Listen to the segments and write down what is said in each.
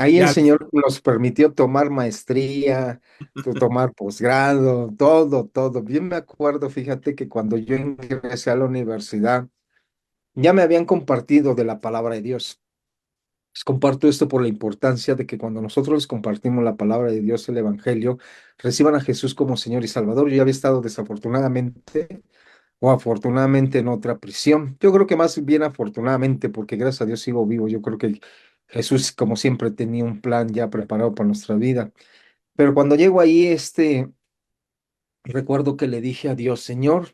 ahí el Ya, Señor nos permitió tomar maestría, tomar posgrado, todo, todo. Bien me acuerdo, fíjate que cuando yo ingresé a la universidad, ya me habían compartido de la palabra de Dios. Les comparto esto por la importancia de que cuando nosotros les compartimos la palabra de Dios, el Evangelio, reciban a Jesús como Señor y Salvador. Yo ya había estado desafortunadamente o afortunadamente en otra prisión. Yo creo que más bien afortunadamente, porque gracias a Dios sigo vivo. Yo creo que Jesús, como siempre, tenía un plan ya preparado para nuestra vida. Pero cuando llego ahí, recuerdo que le dije a Dios, Señor,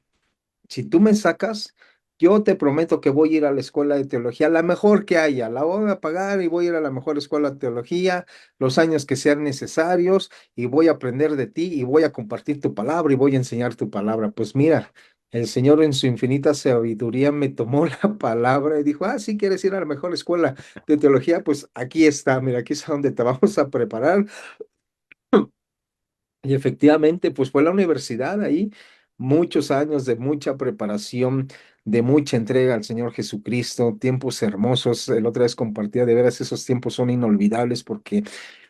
si tú me sacas, yo te prometo que voy a ir a la escuela de teología, la mejor que haya, la voy a pagar y voy a ir a la mejor escuela de teología, los años que sean necesarios y voy a aprender de ti y voy a compartir tu palabra y voy a enseñar tu palabra. Pues mira, el Señor en su infinita sabiduría me tomó la palabra y dijo, ah, si quieres ir a la mejor escuela de teología, pues aquí está, mira, aquí es donde te vamos a preparar. Y efectivamente, pues fue la universidad ahí, muchos años de mucha preparación, de mucha entrega al Señor Jesucristo, tiempos hermosos. El otra vez compartía, de veras, esos tiempos son inolvidables porque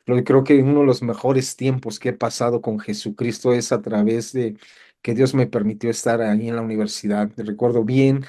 creo que uno de los mejores tiempos que he pasado con Jesucristo es a través de que Dios me permitió estar ahí en la universidad. Recuerdo bien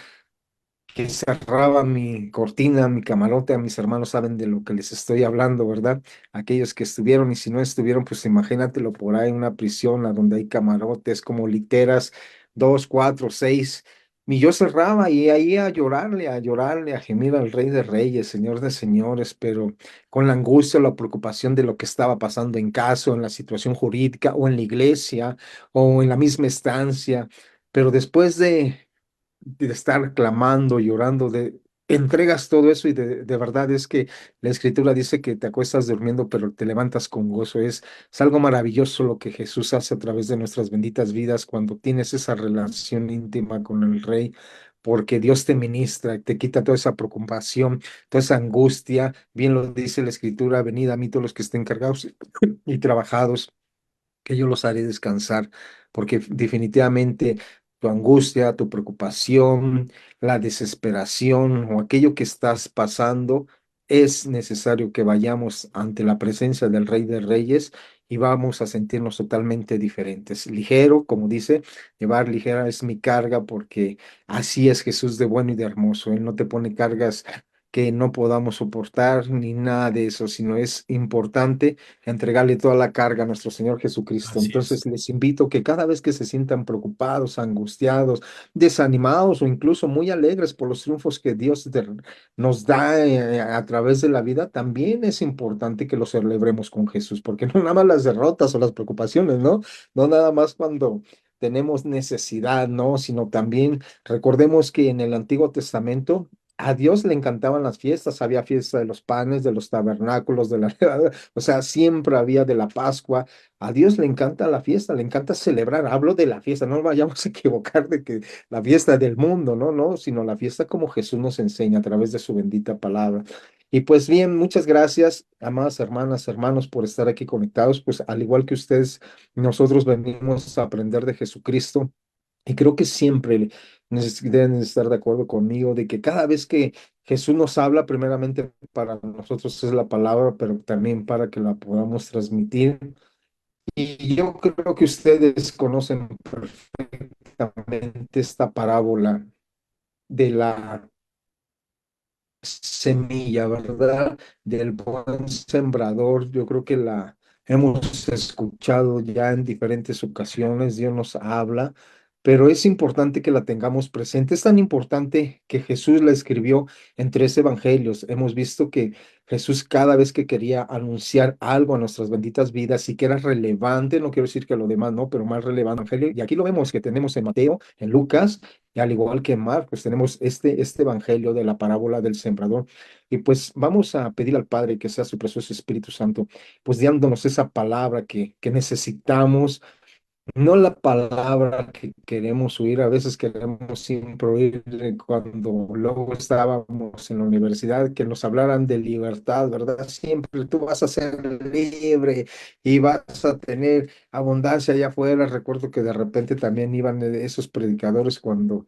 que cerraba mi cortina, mi camarote, a mis hermanos saben de lo que les estoy hablando, ¿verdad? Aquellos que estuvieron y si no estuvieron, pues imagínatelo por ahí en una prisión a donde hay camarotes como literas, dos, cuatro, seis. Y yo cerraba y ahí a llorarle, a gemir al Rey de Reyes, Señor de Señores, pero con la angustia, la preocupación de lo que estaba pasando en casa, o en la situación jurídica, o en la iglesia, o en la misma estancia. Pero después de estar clamando, llorando, entregas todo eso y de verdad es que la escritura dice que te acuestas durmiendo, pero te levantas con gozo. Es algo maravilloso lo que Jesús hace a través de nuestras benditas vidas cuando tienes esa relación íntima con el Rey. Porque Dios te ministra, te quita toda esa preocupación, toda esa angustia. Bien lo dice la escritura, venid a mí todos los que estén cargados y trabajados que yo los haré descansar, porque definitivamente tu angustia, tu preocupación, la desesperación o aquello que estás pasando, es necesario que vayamos ante la presencia del Rey de Reyes y vamos a sentirnos totalmente diferentes. Ligero, como dice, llevar ligera es mi carga porque así es Jesús de bueno y de hermoso. Él no te pone cargas que no podamos soportar ni nada de eso, sino es importante entregarle toda la carga a nuestro Señor Jesucristo. así es. Entonces les invito que cada vez que se sientan preocupados, angustiados, desanimados o incluso muy alegres por los triunfos que Dios nos da a través de la vida, también es importante que los celebremos con Jesús, porque no nada más las derrotas o las preocupaciones, ¿no? No nada más cuando tenemos necesidad, ¿no? Sino también recordemos que en el Antiguo Testamento a Dios le encantaban las fiestas, había fiesta de los panes, de los tabernáculos, de la o sea, siempre había de la Pascua. A Dios le encanta la fiesta, le encanta celebrar. Hablo de la fiesta, no vayamos a equivocar de que la fiesta del mundo, no, no, sino la fiesta como Jesús nos enseña a través de su bendita palabra. Y pues bien, muchas gracias, amadas hermanas, hermanos, por estar aquí conectados. Pues al igual que ustedes, nosotros venimos a aprender de Jesucristo. Y creo que siempre deben estar de acuerdo conmigo de que cada vez que Jesús nos habla, primeramente para nosotros es la palabra, pero también para que la podamos transmitir. Y yo creo que ustedes conocen perfectamente esta parábola de la semilla, ¿verdad? Del buen sembrador. Yo creo que la hemos escuchado ya en diferentes ocasiones. Dios nos habla, pero es importante que la tengamos presente. Es tan importante que Jesús la escribió en tres evangelios. Hemos visto que Jesús cada vez que quería anunciar algo a nuestras benditas vidas y que era relevante, no quiero decir que lo demás no, pero más relevante, evangelio, y aquí lo vemos que tenemos en Mateo, en Lucas, y al igual que en Marcos, tenemos este evangelio de la parábola del sembrador. Y pues vamos a pedir al Padre que sea su precioso Espíritu Santo, pues dándonos esa palabra que necesitamos, no la palabra que queremos oír, a veces queremos siempre oír cuando luego estábamos en la universidad, que nos hablaran de libertad, ¿verdad? Siempre tú vas a ser libre y vas a tener abundancia allá afuera. Recuerdo que de repente también iban esos predicadores cuando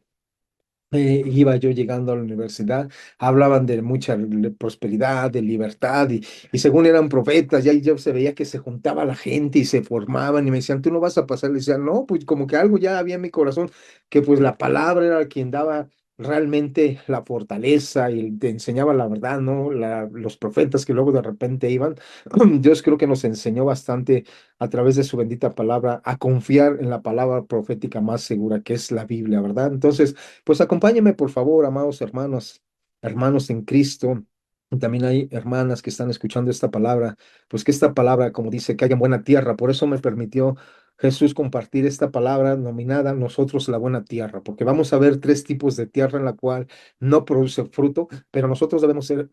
Iba yo llegando a la universidad, hablaban de mucha prosperidad, de libertad, y según eran profetas, ya, ya se veía que se juntaba la gente y se formaban, y me decían, tú no vas a pasar, le decían, no, pues como que algo ya había en mi corazón, que pues la palabra era quien daba realmente la fortaleza y te enseñaba la verdad, ¿no? Los profetas que luego de repente iban, Dios creo que nos enseñó bastante a través de su bendita palabra a confiar en la palabra profética más segura, que es la Biblia, ¿verdad? Entonces, pues acompáñenme, por favor, amados hermanos, hermanos en Cristo. Y también hay hermanas que están escuchando esta palabra, pues que esta palabra, como dice, caiga en buena tierra. Por eso me permitió Jesús compartir esta palabra nominada nosotros la buena tierra, porque vamos a ver tres tipos de tierra en la cual no produce fruto, pero nosotros debemos ser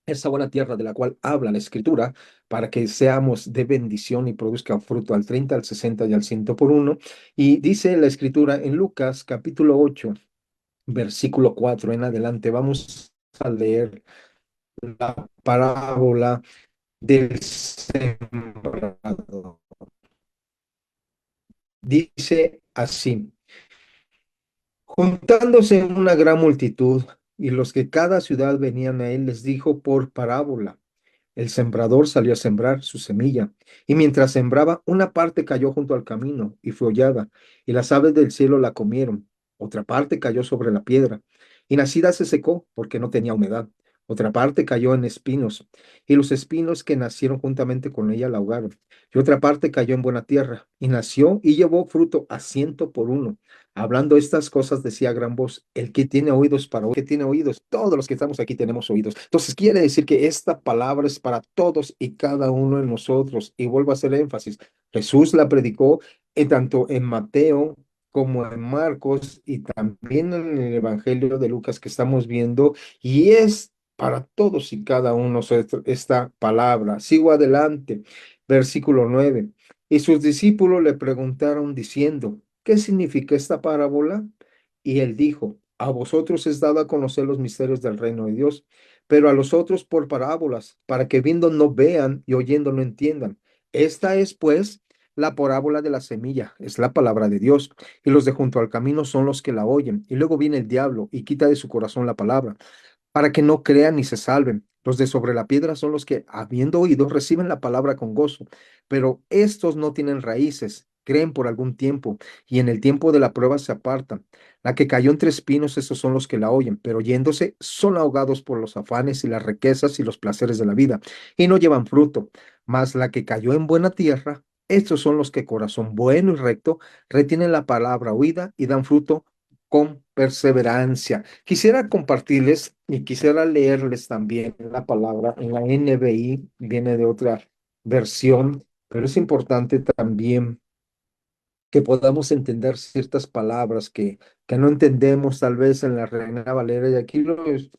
esa buena tierra de la cual habla la Escritura para que seamos de bendición y produzca fruto al 30, al 60 y al 100 por uno. Y dice la Escritura en Lucas capítulo 8 versículo 4 en adelante. Vamos a leer la parábola del sembrado. Dice así, juntándose una gran multitud y los que cada ciudad venían a él, les dijo por parábola. El sembrador salió a sembrar su semilla, y mientras sembraba, una parte cayó junto al camino y fue hollada, y las aves del cielo la comieron. Otra parte cayó sobre la piedra, y nacida se secó porque no tenía humedad. Otra parte cayó en espinos, y los espinos que nacieron juntamente con ella la ahogaron. Y otra parte cayó en buena tierra, y nació y llevó fruto a 100 por 1. Hablando estas cosas decía a gran voz, el que tiene oídos para oír, que tiene oídos, todos los que estamos aquí tenemos oídos. Entonces quiere decir que esta palabra es para todos y cada uno de nosotros. Y vuelvo a hacer énfasis, Jesús la predicó tanto en Mateo como en Marcos y también en el Evangelio de Lucas que estamos viendo, y es para todos y cada uno esta palabra. Sigo adelante, versículo 9. Y sus discípulos le preguntaron diciendo, ¿qué significa esta parábola? Y él dijo, a vosotros es dado a conocer los misterios del reino de Dios, pero a los otros por parábolas, para que viendo no vean y oyendo no entiendan. Esta es, pues, la parábola de la semilla, es la palabra de Dios, y los de junto al camino son los que la oyen, y luego viene el diablo y quita de su corazón la palabra para que no crean ni se salven. Los de sobre la piedra son los que, habiendo oído, reciben la palabra con gozo, pero estos no tienen raíces, creen por algún tiempo, y en el tiempo de la prueba se apartan. La que cayó entre espinos, esos son los que la oyen, pero yéndose, son ahogados por los afanes y las riquezas y los placeres de la vida, y no llevan fruto. Mas la que cayó en buena tierra, estos son los que corazón bueno y recto retienen la palabra oída y dan fruto con perseverancia. Quisiera compartirles y quisiera leerles también la palabra en la NBI, viene de otra versión, pero es importante también que podamos entender ciertas palabras que no entendemos tal vez en la Reina Valera. Y aquí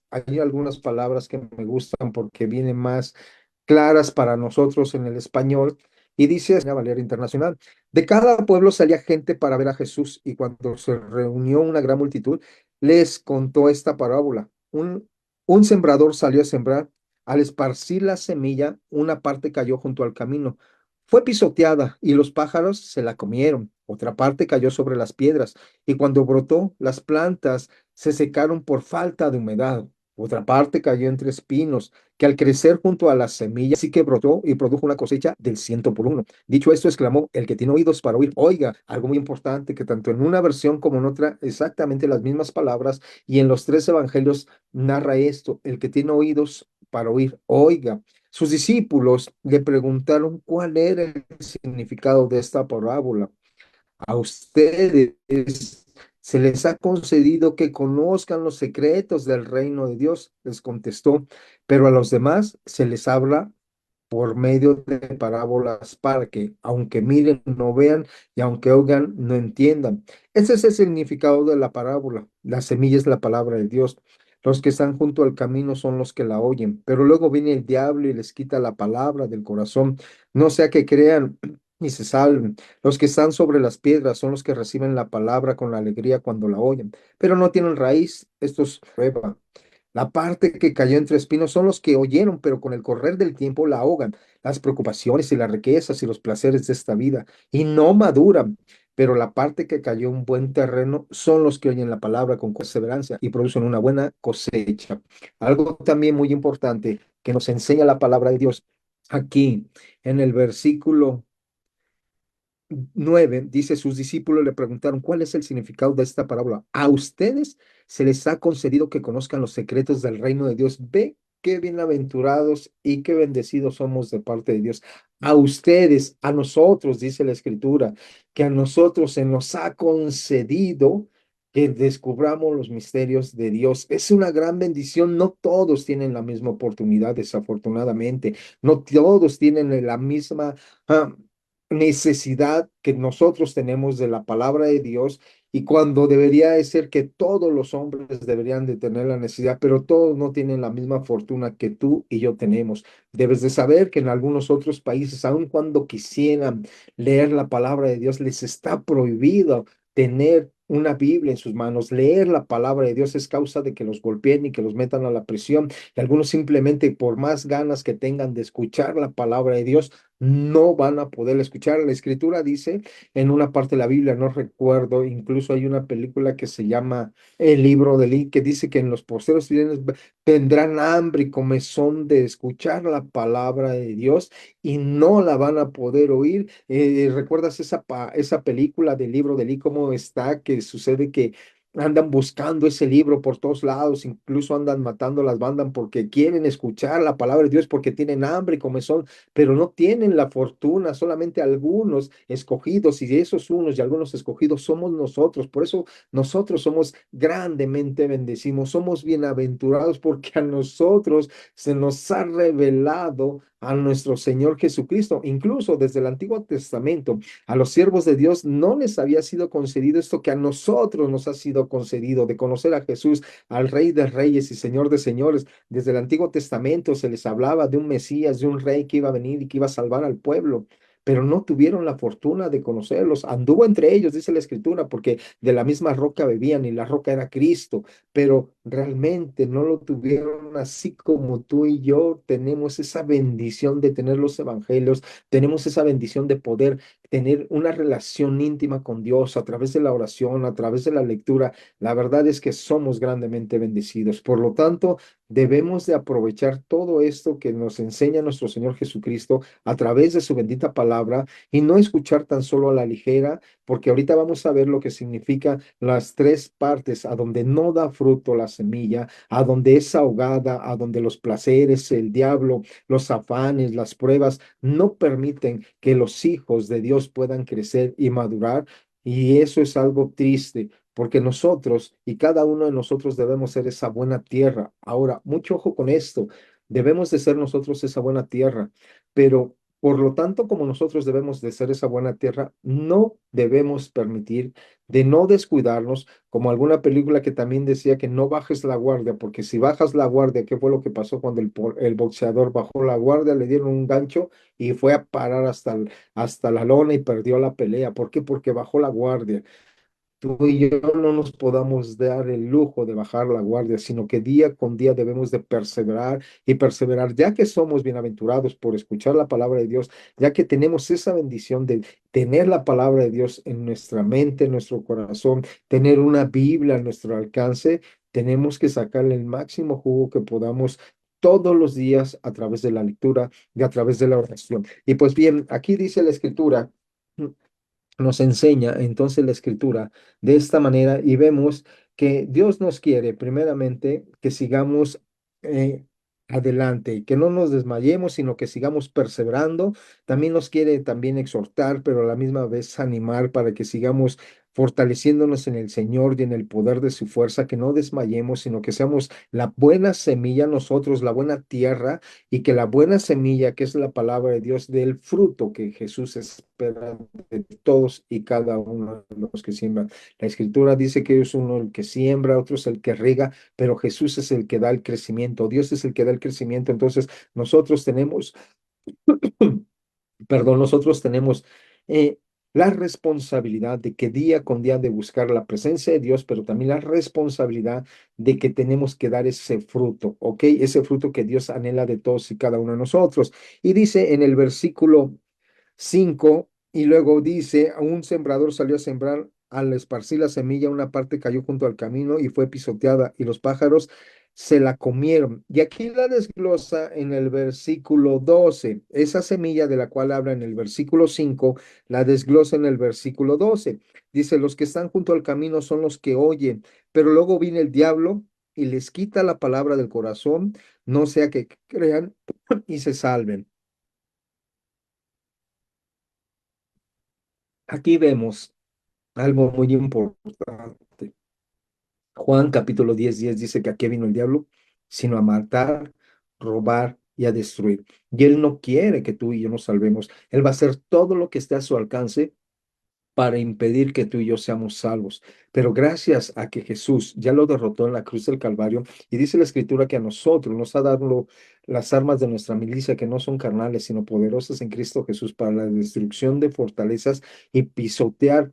hay algunas palabras que me gustan porque vienen más claras para nosotros en el español. Y dice Reina Valera Internacional, de cada pueblo salía gente para ver a Jesús y cuando se reunió una gran multitud, les contó esta parábola. Un sembrador salió a sembrar. Al esparcir la semilla, una parte cayó junto al camino, fue pisoteada y los pájaros se la comieron. Otra parte cayó sobre las piedras y cuando brotó, las plantas se secaron por falta de humedad. Otra parte cayó entre espinos, que al crecer junto a las semillas sí que brotó y produjo una cosecha del 100 por 1. Dicho esto, exclamó, el que tiene oídos para oír, oiga, algo muy importante que tanto en una versión como en otra, exactamente las mismas palabras, y en los tres evangelios narra esto, el que tiene oídos para oír, oiga. Sus discípulos le preguntaron cuál era el significado de esta parábola. A ustedes se les ha concedido que conozcan los secretos del reino de Dios, les contestó, pero a los demás se les habla por medio de parábolas para que, aunque miren, no vean y aunque oigan, no entiendan. Ese es el significado de la parábola. La semilla es la palabra de Dios. Los que están junto al camino son los que la oyen, pero luego viene el diablo y les quita la palabra del corazón, no sea que crean y se salven. Los que están sobre las piedras son los que reciben la palabra con alegría cuando la oyen, pero no tienen raíz, estos prueba. La parte que cayó entre espinos son los que oyeron, pero con el correr del tiempo la ahogan, las preocupaciones y las riquezas y los placeres de esta vida, y no maduran. pero la parte que cayó en buen terreno son los que oyen la palabra con perseverancia y producen una buena cosecha. Algo también muy importante que nos enseña la palabra de Dios aquí en el versículo 9 dice, sus discípulos le preguntaron, ¿cuál es el significado de esta parábola? A ustedes se les ha concedido que conozcan los secretos del reino de Dios. Ve qué bienaventurados y qué bendecidos somos de parte de Dios. A ustedes, a nosotros, dice la Escritura, que a nosotros se nos ha concedido que descubramos los misterios de Dios. Es una gran bendición. No todos tienen la misma oportunidad, desafortunadamente. No todos tienen la misma necesidad que nosotros tenemos de la palabra de Dios, y cuando debería de ser que todos los hombres deberían de tener la necesidad, pero todos no tienen la misma fortuna que tú y yo tenemos. Debes de saber que en algunos otros países, aun cuando quisieran leer la palabra de Dios, les está prohibido tener una Biblia en sus manos. Leer la palabra de Dios es causa de que los golpeen y que los metan a la prisión. Y algunos simplemente por más ganas que tengan de escuchar la palabra de Dios, no van a poder escuchar. La escritura dice en una parte de la Biblia, no recuerdo, incluso hay una película que se llama El libro de Eli, que dice que en los postreros días tendrán hambre y comezón de escuchar la palabra de Dios y no la van a poder oír. ¿Recuerdas esa película del libro de Eli, cómo está? Que sucede que andan buscando ese libro por todos lados, incluso andan matando las bandas porque quieren escuchar la palabra de Dios, porque tienen hambre y comezón, pero no tienen la fortuna. Solamente algunos escogidos, y de esos unos y algunos escogidos somos nosotros. Por eso nosotros somos grandemente bendecimos, somos bienaventurados, porque a nosotros se nos ha revelado a nuestro Señor Jesucristo. Incluso desde el Antiguo Testamento, a los siervos de Dios no les había sido concedido esto que a nosotros nos ha sido concedido, de conocer a Jesús, al Rey de Reyes y Señor de Señores. Desde el Antiguo Testamento se les hablaba de un Mesías, de un rey que iba a venir y que iba a salvar al pueblo, pero no tuvieron la fortuna de conocerlos. Anduvo entre ellos, dice la Escritura, porque de la misma roca bebían y la roca era Cristo, pero realmente no lo tuvieron así como tú y yo tenemos esa bendición de tener los evangelios, tenemos esa bendición de poder tener una relación íntima con Dios a través de la oración, a través de la lectura. La verdad es que somos grandemente bendecidos. Por lo tanto, debemos de aprovechar todo esto que nos enseña nuestro Señor Jesucristo a través de su bendita palabra, y no escuchar tan solo a la ligera, porque ahorita vamos a ver lo que significa las tres partes: a donde no da fruto la semilla, a donde es ahogada, a donde los placeres, el diablo, los afanes, las pruebas no permiten que los hijos de Dios puedan crecer y madurar. Y eso es algo triste, porque nosotros y cada uno de nosotros debemos ser esa buena tierra. Ahora, mucho ojo con esto, debemos de ser nosotros esa buena tierra, pero por lo tanto, como nosotros debemos de ser esa buena tierra, no debemos permitir de no descuidarnos, como alguna película que también decía que no bajes la guardia, porque si bajas la guardia, ¿qué fue lo que pasó cuando el boxeador bajó la guardia? Le dieron un gancho y fue a parar hasta la lona y perdió la pelea. ¿Por qué? Porque bajó la guardia. Tú y yo no nos podamos dar el lujo de bajar la guardia, sino que día con día debemos de perseverar y perseverar, ya que somos bienaventurados por escuchar la palabra de Dios, ya que tenemos esa bendición de tener la palabra de Dios en nuestra mente, en nuestro corazón, tener una Biblia a nuestro alcance. Tenemos que sacarle el máximo jugo que podamos todos los días a través de la lectura y a través de la oración. Y pues bien, aquí dice la Escritura, nos enseña entonces la escritura de esta manera, y vemos que Dios nos quiere primeramente que sigamos eh, adelante y que no nos desmayemos, sino que sigamos perseverando. También nos quiere también exhortar, pero a la misma vez animar para que sigamos fortaleciéndonos en el Señor y en el poder de su fuerza, que no desmayemos, sino que seamos la buena semilla nosotros, la buena tierra, y que la buena semilla, que es la palabra de Dios, dé el fruto que Jesús espera de todos y cada uno de los que siembran. La Escritura dice que es uno el que siembra, otro es el que riega, pero Jesús es el que da el crecimiento, Dios es el que da el crecimiento. Entonces, nosotros tenemos perdón, nosotros tenemos eh, la responsabilidad de que día con día de buscar la presencia de Dios, pero también la responsabilidad de que tenemos que dar ese fruto, ¿ok? Ese fruto que Dios anhela de todos y cada uno de nosotros. Y dice en el versículo 5, Y luego dice, un sembrador salió a sembrar, al esparcir la semilla, una parte cayó junto al camino y fue pisoteada, y los pájaros se la comieron. Y aquí la desglosa en el versículo 12. Esa semilla de la cual habla en el versículo 5, la desglosa en el versículo 12. Dice, los que están junto al camino son los que oyen, pero luego viene el diablo y les quita la palabra del corazón, no sea que crean y se salven. Aquí vemos algo muy importante. Juan capítulo 10:10 dice que aquí vino el diablo, sino a matar, robar y a destruir. Y él no quiere que tú y yo nos salvemos. Él va a hacer todo lo que esté a su alcance para impedir que tú y yo seamos salvos. Pero gracias a que Jesús ya lo derrotó en la cruz del Calvario, y dice la Escritura que a nosotros nos ha dado las armas de nuestra milicia, que no son carnales, sino poderosas en Cristo Jesús para la destrucción de fortalezas y pisotear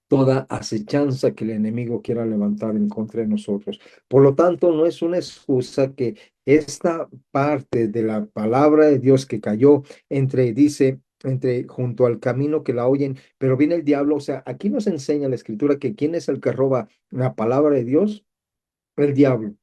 toda acechanza que el enemigo quiera levantar en contra de nosotros. Por lo tanto, no es una excusa que esta parte de la palabra de Dios que cayó dice, junto al camino que la oyen, pero viene el diablo. O sea, aquí nos enseña la escritura que quién es el que roba la palabra de Dios, el diablo.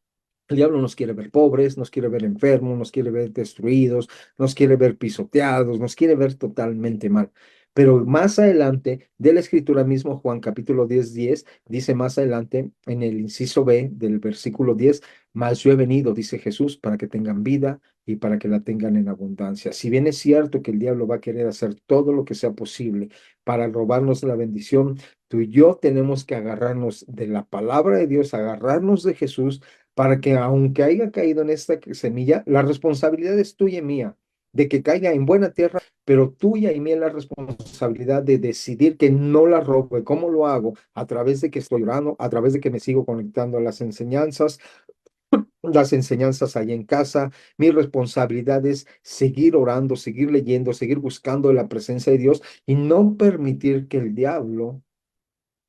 El diablo nos quiere ver pobres, nos quiere ver enfermos, nos quiere ver destruidos, nos quiere ver pisoteados, nos quiere ver totalmente mal. Pero más adelante, de la escritura mismo, Juan capítulo 10:10, dice más adelante en el inciso B del versículo 10, mas yo he venido, dice Jesús, para que tengan vida y para que la tengan en abundancia. Si bien es cierto que el diablo va a querer hacer todo lo que sea posible para robarnos la bendición, tú y yo tenemos que agarrarnos de la palabra de Dios, agarrarnos de Jesús para que aunque haya caído en esta semilla, la responsabilidad es tuya y mía, de que caiga en buena tierra, pero tuya y mía es la responsabilidad de decidir que no la robe. ¿Cómo lo hago? A través de que estoy orando, a través de que me sigo conectando a las enseñanzas ahí en casa. Mi responsabilidad es seguir orando, seguir leyendo, seguir buscando la presencia de Dios y no permitir que el diablo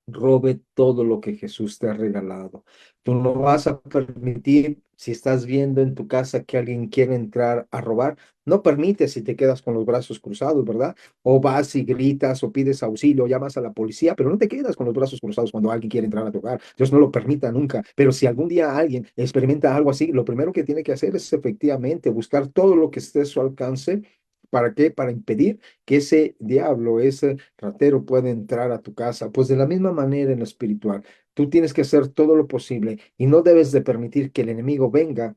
robe todo lo que Jesús te ha regalado. Tú no vas a permitir, si estás viendo en tu casa que alguien quiere entrar a robar, no permites si te quedas con los brazos cruzados, ¿verdad? O vas y gritas o pides auxilio, llamas a la policía, pero no te quedas con los brazos cruzados cuando alguien quiere entrar a tu hogar. Dios no lo permita nunca. Pero si algún día alguien experimenta algo así, lo primero que tiene que hacer es efectivamente buscar todo lo que esté a su alcance. ¿Para qué? Para impedir que ese diablo, ese ratero puede entrar a tu casa. Pues de la misma manera en lo espiritual, tú tienes que hacer todo lo posible y no debes de permitir que el enemigo venga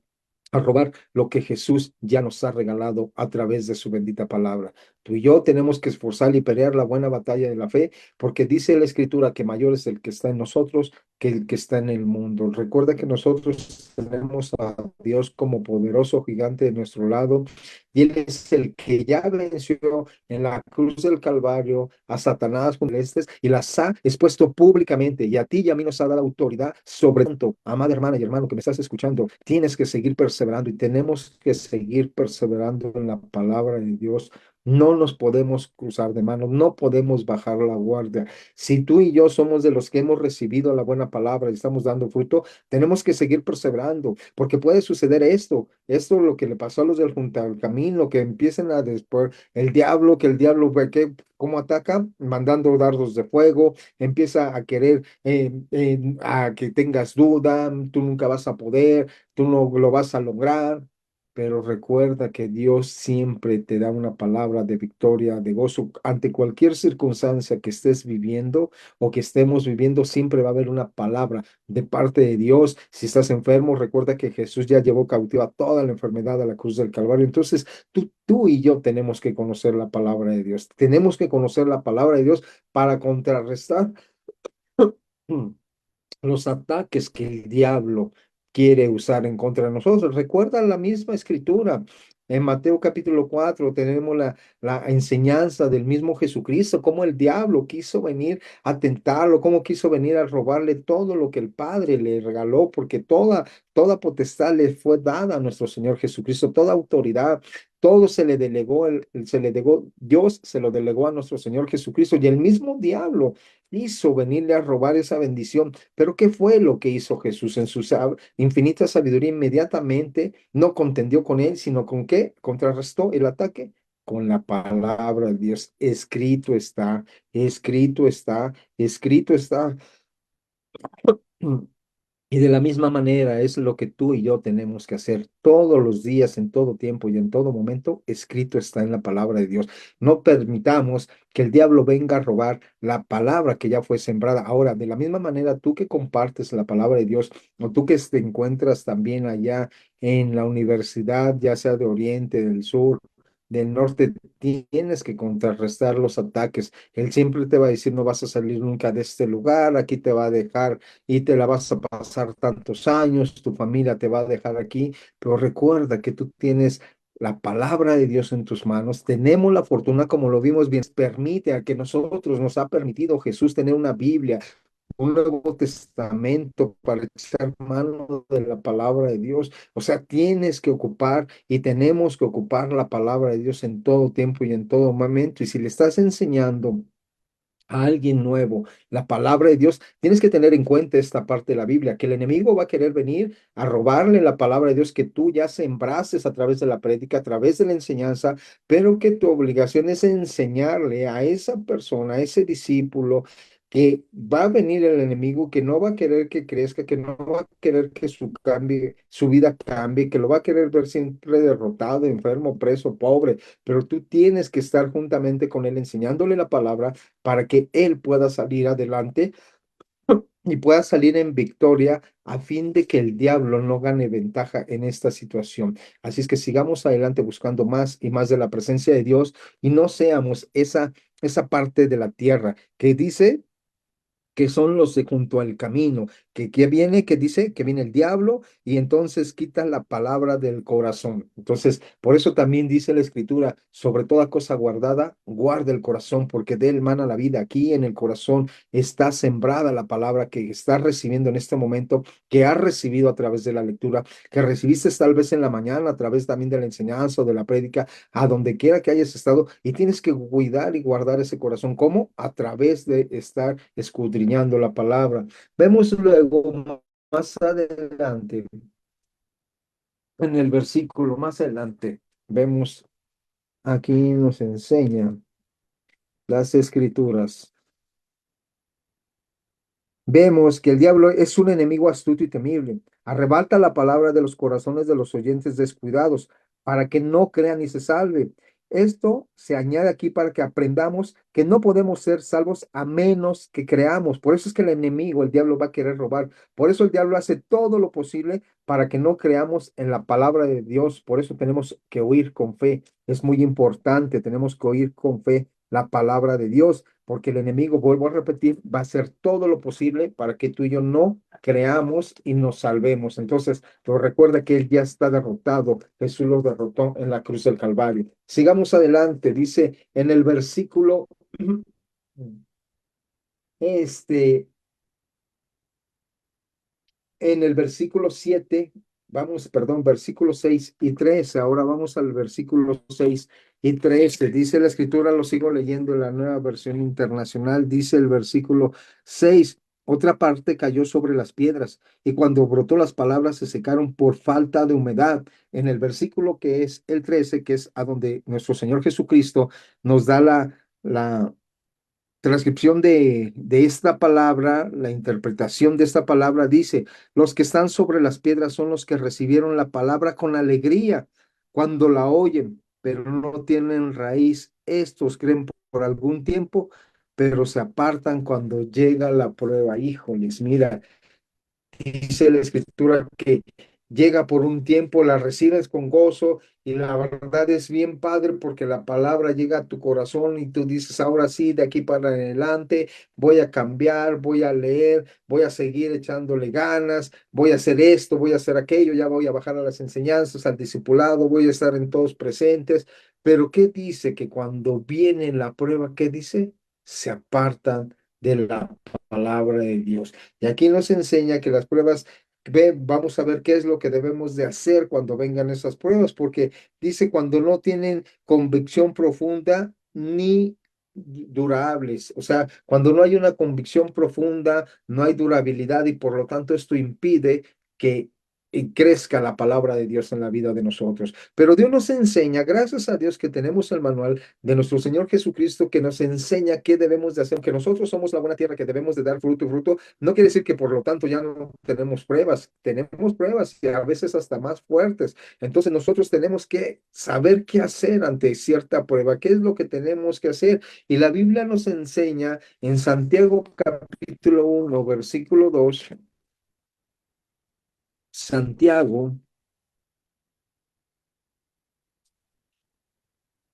a robar lo que Jesús ya nos ha regalado a través de su bendita palabra. Tú y yo tenemos que esforzar y pelear la buena batalla de la fe, porque dice la Escritura que mayor es el que está en nosotros que el que está en el mundo. Recuerda que nosotros tenemos a Dios como poderoso gigante de nuestro lado, y Él es el que ya venció en la cruz del Calvario a Satanás con estes y las ha expuesto públicamente, y a ti y a mí nos ha dado autoridad sobre tanto. Amada hermana y hermano que me estás escuchando, tienes que seguir perseverando y tenemos que seguir perseverando en la palabra de Dios. No nos podemos cruzar de manos, no podemos bajar la guardia. Si tú y yo somos de los que hemos recibido la buena palabra y estamos dando fruto, tenemos que seguir perseverando, porque puede suceder esto lo que le pasó a los del junto al camino, que empiecen a después que el diablo ve que cómo ataca, mandando dardos de fuego, empieza a querer a que tengas duda, tú nunca vas a poder, tú no lo vas a lograr. Pero recuerda que Dios siempre te da una palabra de victoria, de gozo. Ante cualquier circunstancia que estés viviendo o que estemos viviendo, siempre va a haber una palabra de parte de Dios. Si estás enfermo, recuerda que Jesús ya llevó cautiva toda la enfermedad a la cruz del Calvario. Entonces, tú y yo tenemos que conocer la palabra de Dios. Tenemos que conocer la palabra de Dios para contrarrestar los ataques que el diablo quiere usar en contra de nosotros. Recuerda la misma escritura. En Mateo capítulo 4 tenemos la enseñanza del mismo Jesucristo, cómo el diablo quiso venir a tentarlo, cómo quiso venir a robarle todo lo que el Padre le regaló, porque toda potestad le fue dada a nuestro Señor Jesucristo, toda autoridad. Todo se le delegó, Dios se lo delegó a nuestro Señor Jesucristo, y el mismo diablo quiso venirle a robar esa bendición. Pero ¿qué fue lo que hizo Jesús en su infinita sabiduría? Inmediatamente no contendió con él, sino con qué contrarrestó el ataque con la palabra de Dios. Escrito está, escrito está, escrito está. Y de la misma manera es lo que tú y yo tenemos que hacer todos los días, en todo tiempo y en todo momento. Escrito está en la palabra de Dios. No permitamos que el diablo venga a robar la palabra que ya fue sembrada. Ahora, de la misma manera, tú que compartes la palabra de Dios o tú que te encuentras también allá en la universidad, ya sea de Oriente, del Sur, del norte, tienes que contrarrestar los ataques. Él siempre te va a decir, no vas a salir nunca de este lugar, aquí te va a dejar y te la vas a pasar tantos años, tu familia te va a dejar aquí, pero recuerda que tú tienes la palabra de Dios en tus manos. Tenemos la fortuna, como lo vimos bien, permite a que nosotros nos ha permitido Jesús tener una Biblia, un Nuevo Testamento para echar mano de la palabra de Dios. O sea, tienes que ocupar y tenemos que ocupar la palabra de Dios en todo tiempo y en todo momento. Y si le estás enseñando a alguien nuevo, la palabra de Dios, tienes que tener en cuenta esta parte de la Biblia, que el enemigo va a querer venir a robarle la palabra de Dios que tú ya sembraste a través de la prédica, a través de la enseñanza, pero que tu obligación es enseñarle a esa persona, a ese discípulo, que va a venir el enemigo, que no va a querer que crezca, que no va a querer que su vida cambie, que lo va a querer ver siempre derrotado, enfermo, preso, pobre, pero tú tienes que estar juntamente con él enseñándole la palabra para que él pueda salir adelante y pueda salir en victoria a fin de que el diablo no gane ventaja en esta situación. Así es que sigamos adelante buscando más y más de la presencia de Dios y no seamos esa parte de la tierra que dice que son los de junto al camino, que viene, que dice que viene el diablo y entonces quita la palabra del corazón. Entonces, por eso también dice la escritura, sobre toda cosa guardada, guarda el corazón, porque de él mana la vida. Aquí en el corazón está sembrada la palabra que estás recibiendo en este momento, que has recibido a través de la lectura, que recibiste tal vez en la mañana, a través también de la enseñanza o de la prédica, a donde quiera que hayas estado, y tienes que cuidar y guardar ese corazón. ¿Cómo? A través de estar escudriñando la palabra. Vemos luego más adelante, en el versículo más adelante, vemos aquí nos enseña las escrituras. Vemos que el diablo es un enemigo astuto y temible. Arrebata la palabra de los corazones de los oyentes descuidados para que no crean y se salve. Esto se añade aquí para que aprendamos que no podemos ser salvos a menos que creamos. Por eso es que el enemigo, el diablo, va a querer robar. Por eso el diablo hace todo lo posible para que no creamos en la palabra de Dios. Por eso tenemos que oír con fe. Es muy importante. Tenemos que oír con fe la palabra de Dios porque el enemigo, vuelvo a repetir, va a hacer todo lo posible para que tú y yo no creamos y nos salvemos. Entonces, pero recuerda que él ya está derrotado. Jesús lo derrotó en la cruz del Calvario. Sigamos adelante. Dice en el versículo, este, en el versículo 7 vamos, perdón, versículo 6 y 13. Ahora vamos al versículo 6 y 13. Dice la escritura, lo sigo leyendo en la nueva versión internacional, dice el versículo 6. Otra parte cayó sobre las piedras y cuando brotó las palabras se secaron por falta de humedad. En el versículo que es el 13, que es a donde nuestro Señor Jesucristo nos da la transcripción de esta palabra, la interpretación de esta palabra dice, los que están sobre las piedras son los que recibieron la palabra con alegría cuando la oyen, pero no tienen raíz. Estos creen por algún tiempo, pero se apartan cuando llega la prueba. Híjoles, mira, dice la escritura que llega por un tiempo, la recibes con gozo y la verdad es bien padre porque la palabra llega a tu corazón y tú dices, ahora sí, de aquí para adelante voy a cambiar, voy a leer, voy a seguir echándole ganas, voy a hacer esto, voy a hacer aquello, ya voy a bajar a las enseñanzas, al discipulado, voy a estar en todos presentes. Pero ¿qué dice? Que cuando viene la prueba, ¿qué dice? Se apartan de la palabra de Dios. Y aquí nos enseña que las pruebas, vamos a ver qué es lo que debemos de hacer cuando vengan esas pruebas, porque dice cuando no tienen convicción profunda ni durables, o sea, cuando no hay una convicción profunda, no hay durabilidad y por lo tanto esto impide que y crezca la palabra de Dios en la vida de nosotros. Pero Dios nos enseña, gracias a Dios que tenemos el manual de nuestro Señor Jesucristo que nos enseña qué debemos de hacer, que nosotros somos la buena tierra, que debemos de dar fruto y fruto. No quiere decir que por lo tanto ya no tenemos pruebas y a veces hasta más fuertes. Entonces nosotros tenemos que saber qué hacer ante cierta prueba, qué es lo que tenemos que hacer. Y la Biblia nos enseña en Santiago capítulo 1 versículo 2. Santiago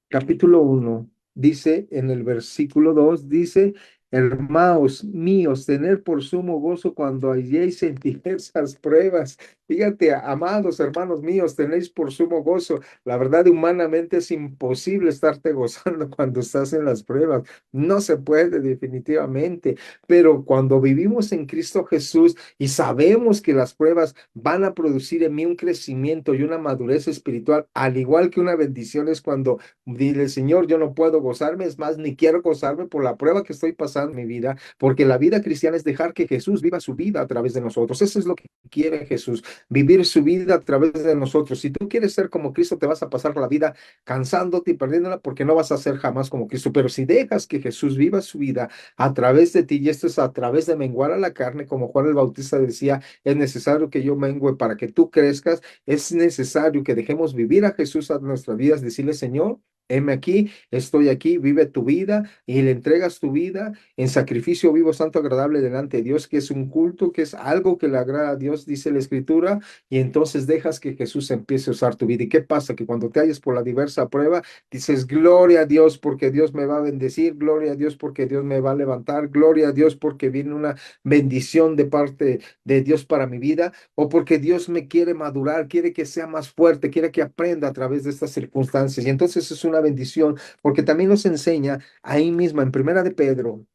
capítulo 1 dice en el versículo 2 dice, hermanos míos, tener por sumo gozo cuando halléis en diversas pruebas. Fíjate, amados hermanos míos, tenéis por sumo gozo. La verdad, humanamente es imposible estarte gozando cuando estás en las pruebas. No se puede definitivamente, pero cuando vivimos en Cristo Jesús y sabemos que las pruebas van a producir en mí un crecimiento y una madurez espiritual, al igual que una bendición es cuando dile, Señor, yo no puedo gozarme, es más, ni quiero gozarme por la prueba que estoy pasando en mi vida, porque la vida cristiana es dejar que Jesús viva su vida a través de nosotros. Eso es lo que quiere Jesús, vivir su vida a través de nosotros. Si tú quieres ser como Cristo, te vas a pasar la vida cansándote y perdiéndola porque no vas a ser jamás como Cristo. Pero si dejas que Jesús viva su vida a través de ti, y esto es a través de menguar a la carne, como Juan el Bautista decía, es necesario que yo mengue para que tú crezcas, es necesario que dejemos vivir a Jesús a nuestras vidas, decirle, Señor, heme aquí, estoy aquí, vive tu vida y le entregas tu vida en sacrificio vivo, santo, agradable delante de Dios, que es un culto, que es algo que le agrada a Dios, dice la Escritura, y entonces dejas que Jesús empiece a usar tu vida. ¿Y qué pasa? Que cuando te halles por la diversa prueba, dices, gloria a Dios porque Dios me va a bendecir, gloria a Dios porque Dios me va a levantar, gloria a Dios porque viene una bendición de parte de Dios para mi vida, o porque Dios me quiere madurar, quiere que sea más fuerte, quiere que aprenda a través de estas circunstancias. Y entonces es una bendición, porque también nos enseña ahí mismo en Primera de Pedro,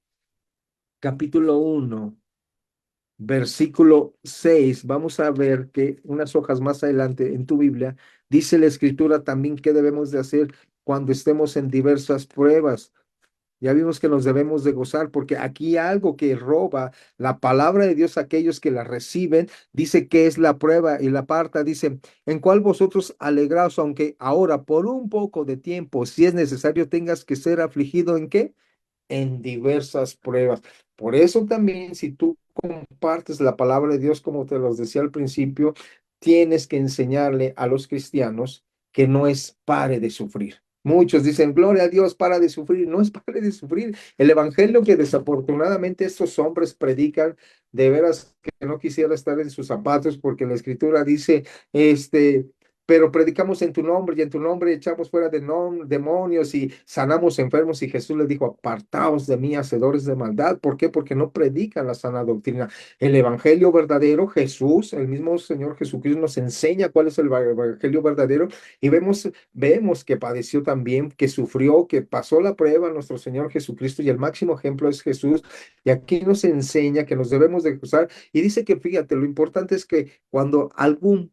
capítulo 1 versículo 6. Vamos a ver que unas hojas más adelante en tu Biblia dice la Escritura también qué debemos de hacer cuando estemos en diversas pruebas. Ya vimos que nos debemos de gozar porque aquí algo que roba la palabra de Dios a aquellos que la reciben, dice que es la prueba y la aparta, dice, en cual vosotros alegraos, aunque ahora por un poco de tiempo, si es necesario, tengas que ser afligido en qué, en diversas pruebas. Por eso también, si tú compartes la palabra de Dios, como te los decía al principio, tienes que enseñarle a los cristianos que no es pare de sufrir. Muchos dicen, gloria a Dios, para de sufrir. No es pare de sufrir. El evangelio que desafortunadamente estos hombres predican, de veras que no quisiera estar en sus zapatos, porque la escritura dice, pero predicamos en tu nombre y en tu nombre echamos fuera de demonios y sanamos enfermos. Y Jesús les dijo, apartaos de mí, hacedores de maldad. ¿Por qué? Porque no predican la sana doctrina. El evangelio verdadero, Jesús, el mismo Señor Jesucristo nos enseña cuál es el evangelio verdadero y vemos que padeció también, que sufrió, que pasó la prueba nuestro Señor Jesucristo y el máximo ejemplo es Jesús. Y aquí nos enseña que nos debemos de gozar y dice que, fíjate, lo importante es que cuando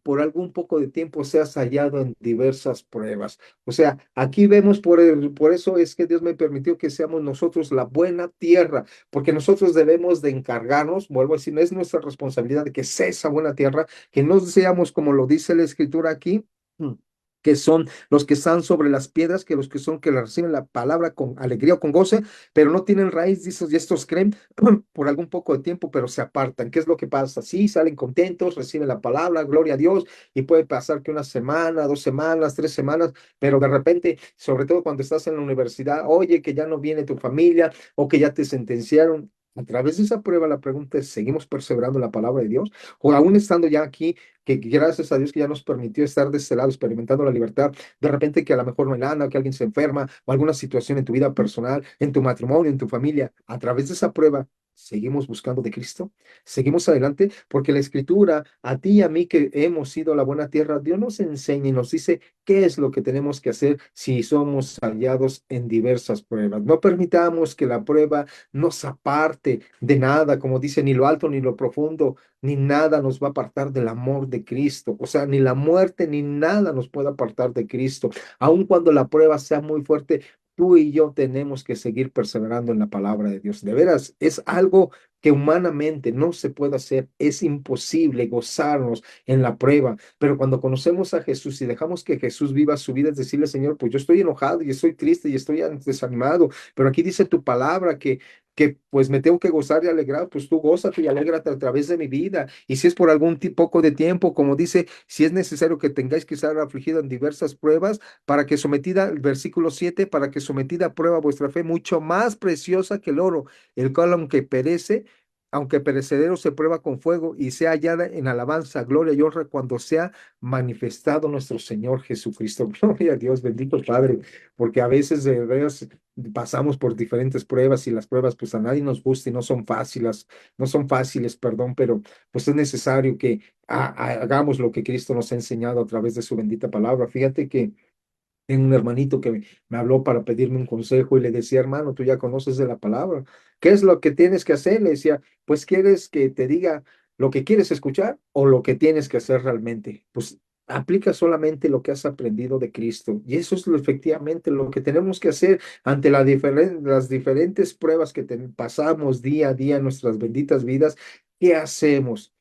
por algún poco de tiempo seas hallado en diversas pruebas. O sea, aquí vemos por eso es que Dios me permitió que seamos nosotros la buena tierra, porque nosotros debemos de encargarnos, vuelvo a decir, no es nuestra responsabilidad de que sea esa buena tierra, que no seamos como lo dice la escritura aquí, que son los que están sobre las piedras, que los que son que la reciben la palabra con alegría o con goce, pero no tienen raíz, dice, y estos creen por algún poco de tiempo, pero se apartan. ¿Qué es lo que pasa? Sí, salen contentos, reciben la palabra, gloria a Dios, y puede pasar que una semana, 2 semanas, 3 semanas, pero de repente, sobre todo cuando estás en la universidad, oye, que ya no viene tu familia o que ya te sentenciaron. A través de esa prueba, la pregunta es, ¿seguimos perseverando en la palabra de Dios? O aún estando ya aquí, que gracias a Dios que ya nos permitió estar de este lado experimentando la libertad, de repente que a lo mejor no hay lana, que alguien se enferma o alguna situación en tu vida personal, en tu matrimonio, en tu familia, a través de esa prueba, seguimos buscando de Cristo, seguimos adelante, porque la escritura, a ti y a mí que hemos sido la buena tierra, Dios nos enseña y nos dice qué es lo que tenemos que hacer si somos hallados en diversas pruebas. No permitamos que la prueba nos aparte de nada, como dice, ni lo alto ni lo profundo, ni nada nos va a apartar del amor de Cristo. O sea, ni la muerte ni nada nos puede apartar de Cristo. Aun cuando la prueba sea muy fuerte, tú y yo tenemos que seguir perseverando en la palabra de Dios. De veras, es algo que humanamente no se puede hacer, es imposible gozarnos en la prueba, pero cuando conocemos a Jesús y dejamos que Jesús viva su vida, es decirle, Señor, pues yo estoy enojado y estoy triste y estoy desanimado, pero aquí dice tu palabra que pues me tengo que gozar y alegrar, pues tú gózate y alégrate a través de mi vida. Y si es por algún poco de tiempo, como dice, si es necesario que tengáis que estar afligido en diversas pruebas, para que sometida, el versículo 7 para que sometida a prueba vuestra fe, mucho más preciosa que el oro, el cual aunque perecedero se prueba con fuego y sea hallada en alabanza, gloria y honra cuando sea manifestado nuestro Señor Jesucristo. Gloria a Dios, bendito Padre, porque a veces de veras pasamos por diferentes pruebas y las pruebas pues a nadie nos gusta y no son fáciles, perdón, pero pues es necesario que hagamos lo que Cristo nos ha enseñado a través de su bendita palabra. Fíjate que tengo un hermanito que me habló para pedirme un consejo y le decía, hermano, tú ya conoces de la palabra. ¿Qué es lo que tienes que hacer? Le decía, pues quieres que te diga lo que quieres escuchar o lo que tienes que hacer realmente. Pues aplica solamente lo que has aprendido de Cristo. Y eso es efectivamente lo que tenemos que hacer ante las diferentes pruebas que pasamos día a día en nuestras benditas vidas. ¿Qué hacemos?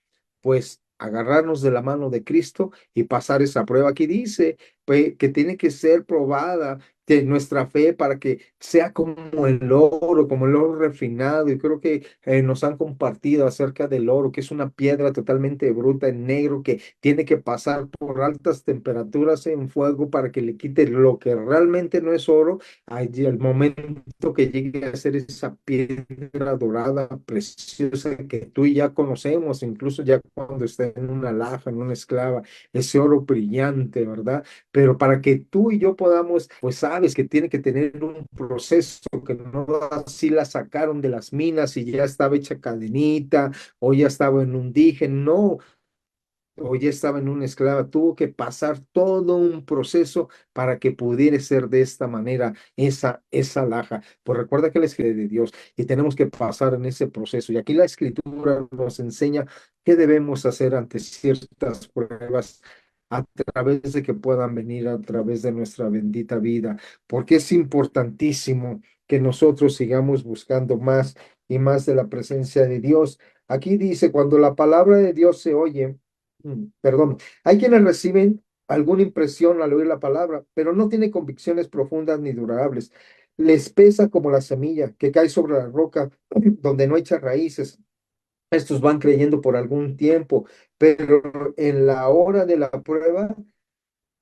Pues agarrarnos de la mano de Cristo y pasar esa prueba. Aquí dice que tiene que ser probada de nuestra fe para que sea como el oro refinado. Y creo que nos han compartido acerca del oro, que es una piedra totalmente bruta en negro que tiene que pasar por altas temperaturas en fuego para que le quite lo que realmente no es oro. Allí, el momento que llegue a ser esa piedra dorada, preciosa, que tú y ya conocemos, incluso ya cuando está en una alhaja, en una esclava, ese oro brillante, ¿verdad? Pero para que tú y yo podamos, pues sabes que tiene que tener un proceso, que no así la sacaron de las minas y ya estaba hecha cadenita o ya estaba en un dije, no, o ya estaba en una esclava, tuvo que pasar todo un proceso para que pudiera ser de esta manera esa laja. Pues recuerda que la escritura de Dios y tenemos que pasar en ese proceso. Y aquí la escritura nos enseña qué debemos hacer ante ciertas pruebas a través de que puedan venir a través de nuestra bendita vida, porque es importantísimo que nosotros sigamos buscando más y más de la presencia de Dios. Aquí dice, cuando la palabra de Dios se oye, perdón, hay quienes reciben alguna impresión al oír la palabra, pero no tienen convicciones profundas ni durables. Les pesa como la semilla que cae sobre la roca donde no echa raíces. Estos van creyendo por algún tiempo, pero en la hora de la prueba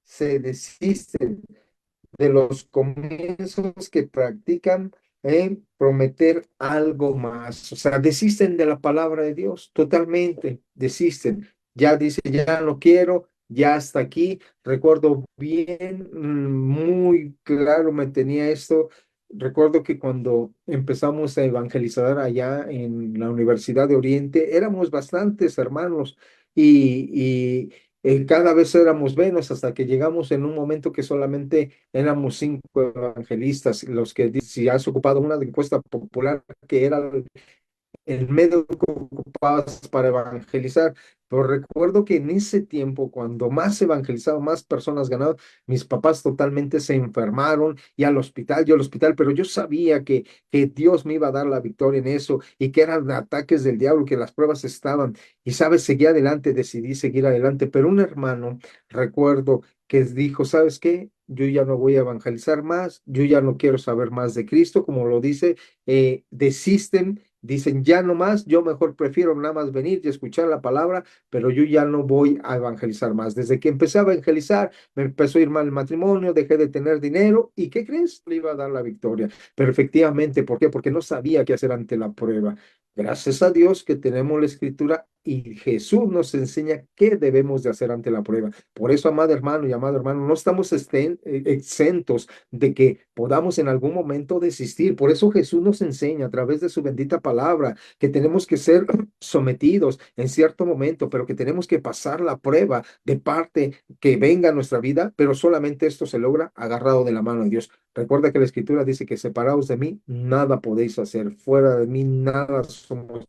se desisten de los comienzos que practican en prometer algo más. O sea, desisten de la palabra de Dios, totalmente, desisten. Ya dice, ya no quiero, ya hasta aquí. Recuerdo bien, muy claro me tenía esto. Recuerdo que cuando empezamos a evangelizar allá en la Universidad de Oriente, éramos bastantes hermanos y cada vez éramos menos hasta que llegamos en un momento que solamente éramos 5 evangelistas, los que si has ocupado una encuesta popular que era el medio que ocupabas para evangelizar. Pero recuerdo que en ese tiempo, cuando más evangelizaba, más personas ganaban, mis papás totalmente se enfermaron y yo al hospital, pero yo sabía que Dios me iba a dar la victoria en eso y que eran ataques del diablo, que las pruebas estaban. Y sabes, seguí adelante, decidí seguir adelante, pero un hermano, recuerdo que dijo, ¿sabes qué? Yo ya no voy a evangelizar más, yo ya no quiero saber más de Cristo, como lo dice, desisten. Dicen, ya no más, yo mejor prefiero nada más venir y escuchar la palabra, pero yo ya no voy a evangelizar más. Desde que empecé a evangelizar, me empezó a ir mal el matrimonio, dejé de tener dinero y ¿qué crees? Le iba a dar la victoria. Pero efectivamente, ¿por qué? Porque no sabía qué hacer ante la prueba. Gracias a Dios que tenemos la escritura y Jesús nos enseña qué debemos de hacer ante la prueba. Por eso, amado hermano y amado hermano, no estamos exentos de que podamos en algún momento desistir. Por eso Jesús nos enseña a través de su bendita palabra que tenemos que ser sometidos en cierto momento, pero que tenemos que pasar la prueba de parte que venga a nuestra vida, pero solamente esto se logra agarrado de la mano de Dios. Recuerda que la escritura dice que separados de mí, nada podéis hacer, fuera de mí, nada somos.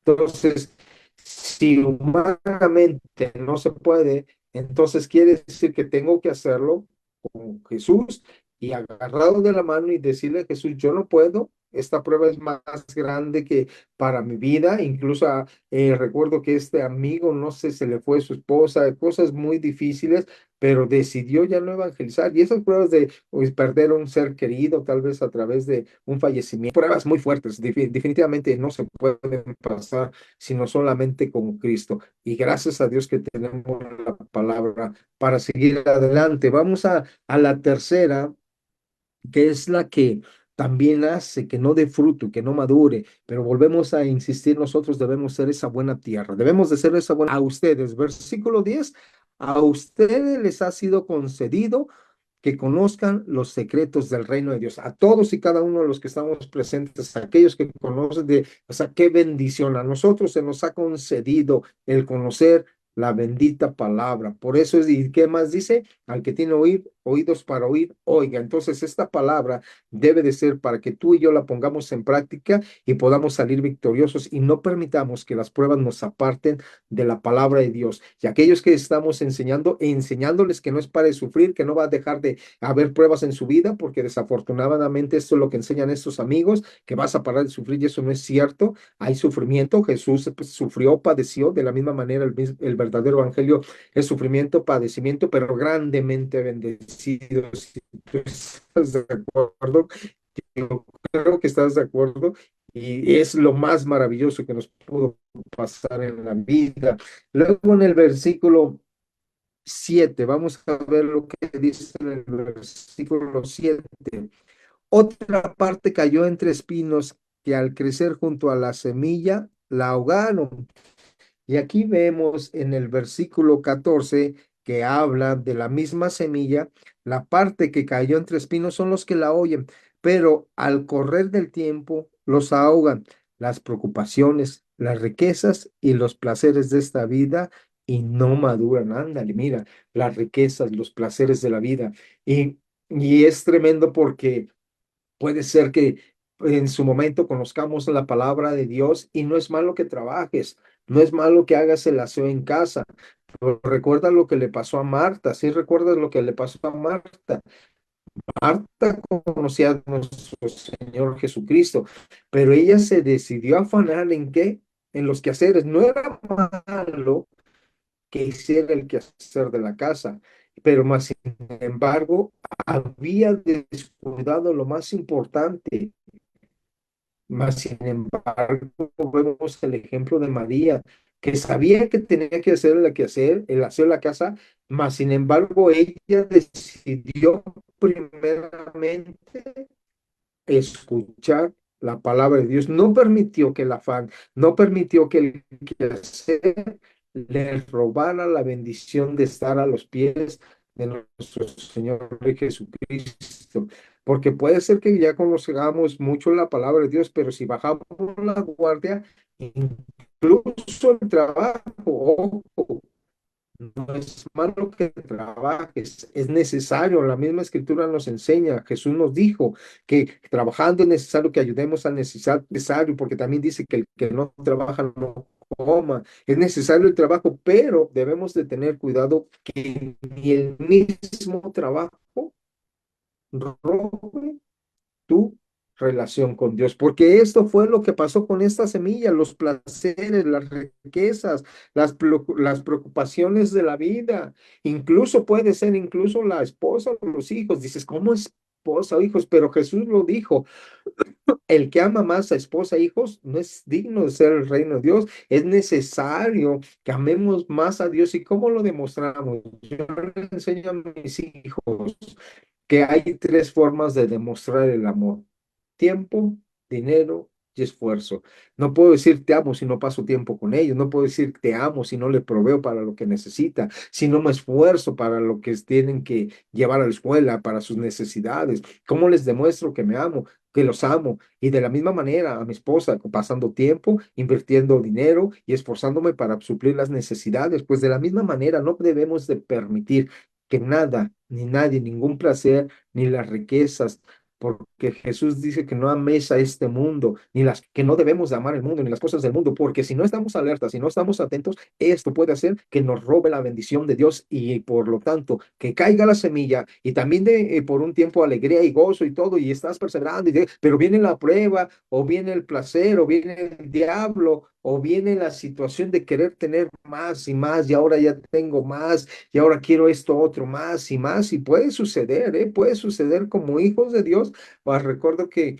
Entonces, si humanamente no se puede, entonces quiere decir que tengo que hacerlo con Jesús y agarrado de la mano y decirle a Jesús, yo no puedo, esta prueba es más grande que para mi vida, incluso recuerdo que este amigo, no sé, se le fue su esposa, cosas muy difíciles, pero decidió ya no evangelizar. Y esas pruebas de pues, perder a un ser querido, tal vez a través de un fallecimiento, pruebas muy fuertes, definitivamente no se pueden pasar sino solamente con Cristo. Y gracias a Dios que tenemos la palabra para seguir adelante. Vamos a la tercera, que es la que también hace que no dé fruto, que no madure, pero volvemos a insistir, nosotros debemos ser esa buena tierra, debemos de ser esa buena a ustedes. Versículo 10, a ustedes les ha sido concedido que conozcan los secretos del reino de Dios. A todos y cada uno de los que estamos presentes, a aquellos que conocen o sea, qué bendición. A nosotros se nos ha concedido el conocer la bendita palabra. Por eso es, ¿y qué más dice? Al que tiene oídos para oír, oiga. Entonces, esta palabra debe de ser para que tú y yo la pongamos en práctica y podamos salir victoriosos y no permitamos que las pruebas nos aparten de la palabra de Dios. Y aquellos que estamos enseñando, enseñándoles que no es para sufrir, que no va a dejar de haber pruebas en su vida, porque desafortunadamente esto es lo que enseñan estos amigos, que vas a parar de sufrir y eso no es cierto. Hay sufrimiento, Jesús pues, sufrió, padeció, de la misma manera el verdadero evangelio es sufrimiento, padecimiento, pero grandemente bendecido. Si tú estás de acuerdo, yo creo que estás de acuerdo. Y es lo más maravilloso que nos pudo pasar en la vida. Luego en el versículo 7, vamos a ver lo que dice en el versículo 7. Otra parte cayó entre espinos que al crecer junto a la semilla la ahogaron. Y aquí vemos en el versículo 14 que habla de la misma semilla, la parte que cayó entre espinos son los que la oyen, pero al correr del tiempo los ahogan las preocupaciones, las riquezas y los placeres de esta vida y no maduran. Ándale, mira, las riquezas, los placeres de la vida. Y, y es tremendo porque puede ser que en su momento conozcamos la palabra de Dios y no es malo que trabajes, no es malo que hagas el aseo en casa. Pero recuerda lo que le pasó a Marta, sí recuerdas lo que le pasó a Marta. Marta conocía a nuestro Señor Jesucristo, pero ella se decidió a afanar ¿en qué? En los quehaceres. No era malo que hiciera el quehacer de la casa, pero más sin embargo había descuidado lo más importante. Mas, sin embargo, vemos el ejemplo de María, que sabía que tenía que hacer el quehacer, el hacer la casa, mas sin embargo, ella decidió primeramente escuchar la palabra de Dios. No permitió que el afán, no permitió que el quehacer le robara la bendición de estar a los pies de nuestro Señor Jesucristo. Porque puede ser que ya conozcamos mucho la palabra de Dios, pero si bajamos la guardia, incluso el trabajo, ojo, no es malo que trabajes, es necesario. La misma escritura nos enseña, Jesús nos dijo que trabajando es necesario que ayudemos al necesario, porque también dice que el que no trabaja no coma. Es necesario el trabajo, pero debemos de tener cuidado que ni el mismo trabajo robe tu relación con Dios, porque esto fue lo que pasó con esta semilla, los placeres, las riquezas, las preocupaciones de la vida, incluso puede ser incluso la esposa o los hijos. Dices, ¿cómo esposa o hijos? Pero Jesús lo dijo, el que ama más a esposa e hijos no es digno de ser el reino de Dios. Es necesario que amemos más a Dios. ¿Y cómo lo demostramos? Yo le enseño a mis hijos que hay tres formas de demostrar el amor: tiempo, dinero y esfuerzo. No puedo decir te amo si no paso tiempo con ellos, no puedo decir te amo si no le proveo para lo que necesita, si no me esfuerzo para lo que tienen que llevar a la escuela, para sus necesidades. ¿Cómo les demuestro que me amo? Que los amo. Y de la misma manera a mi esposa, pasando tiempo, invirtiendo dinero y esforzándome para suplir las necesidades. Pues de la misma manera no debemos de permitir que nada, ni nadie, ningún placer, ni las riquezas, porque Jesús dice que no améis a este mundo, ni las que no debemos de amar el mundo, ni las cosas del mundo, porque si no estamos alertas, si no estamos atentos, esto puede hacer que nos robe la bendición de Dios y por lo tanto que caiga la semilla y también de por un tiempo alegría y gozo y todo, y estás perseverando, pero viene la prueba, o viene el placer, o viene el diablo, o viene la situación de querer tener más y más, y ahora ya tengo más, y ahora quiero esto otro más, y puede suceder, ¿eh? Puede suceder como hijos de Dios. Pues recuerdo que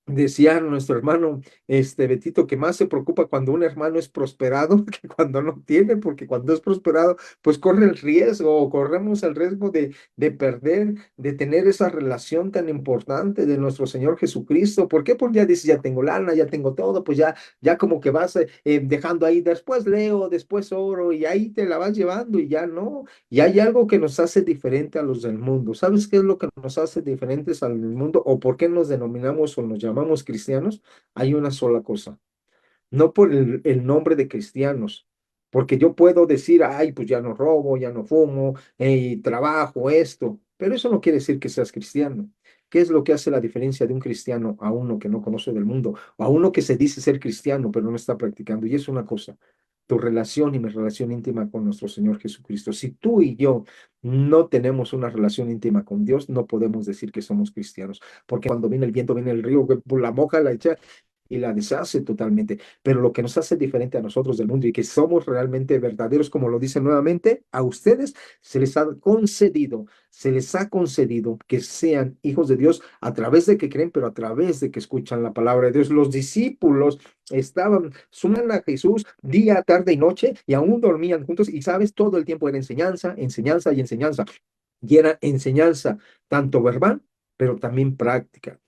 decía nuestro hermano Betito que más se preocupa cuando un hermano es prosperado que cuando no tiene, porque cuando es prosperado, pues corre el riesgo, o corremos el riesgo de perder, de tener esa relación tan importante de nuestro Señor Jesucristo. ¿Por qué? Porque ya dices, ya tengo lana, ya tengo todo, pues ya como que vas dejando ahí, después leo, después oro, y ahí te la vas llevando y ya no. Y hay algo que nos hace diferente a los del mundo. ¿Sabes qué es lo que nos hace diferentes al mundo o por qué nos denominamos o nos llamamos cristianos? Hay una sola cosa, no por el nombre de cristianos, porque yo puedo decir, ay, pues ya no robo, ya no fumo, trabajo, esto, pero eso no quiere decir que seas cristiano. ¿Qué es lo que hace la diferencia de un cristiano a uno que no conoce del mundo, o a uno que se dice ser cristiano, pero no está practicando? Y es una cosa, tu relación y mi relación íntima con nuestro Señor Jesucristo. Si tú y yo no tenemos una relación íntima con Dios, no podemos decir que somos cristianos, porque cuando viene el viento, viene el río, la moja, la echa y la deshace totalmente. Pero lo que nos hace diferente a nosotros del mundo y que somos realmente verdaderos, como lo dice nuevamente, a ustedes se les ha concedido que sean hijos de Dios a través de que creen, pero a través de que escuchan la palabra de Dios. Los discípulos estaban, suman a Jesús día, tarde y noche y aún dormían juntos y sabes, todo el tiempo era enseñanza, enseñanza y enseñanza. Y era enseñanza tanto verbal, pero también práctica,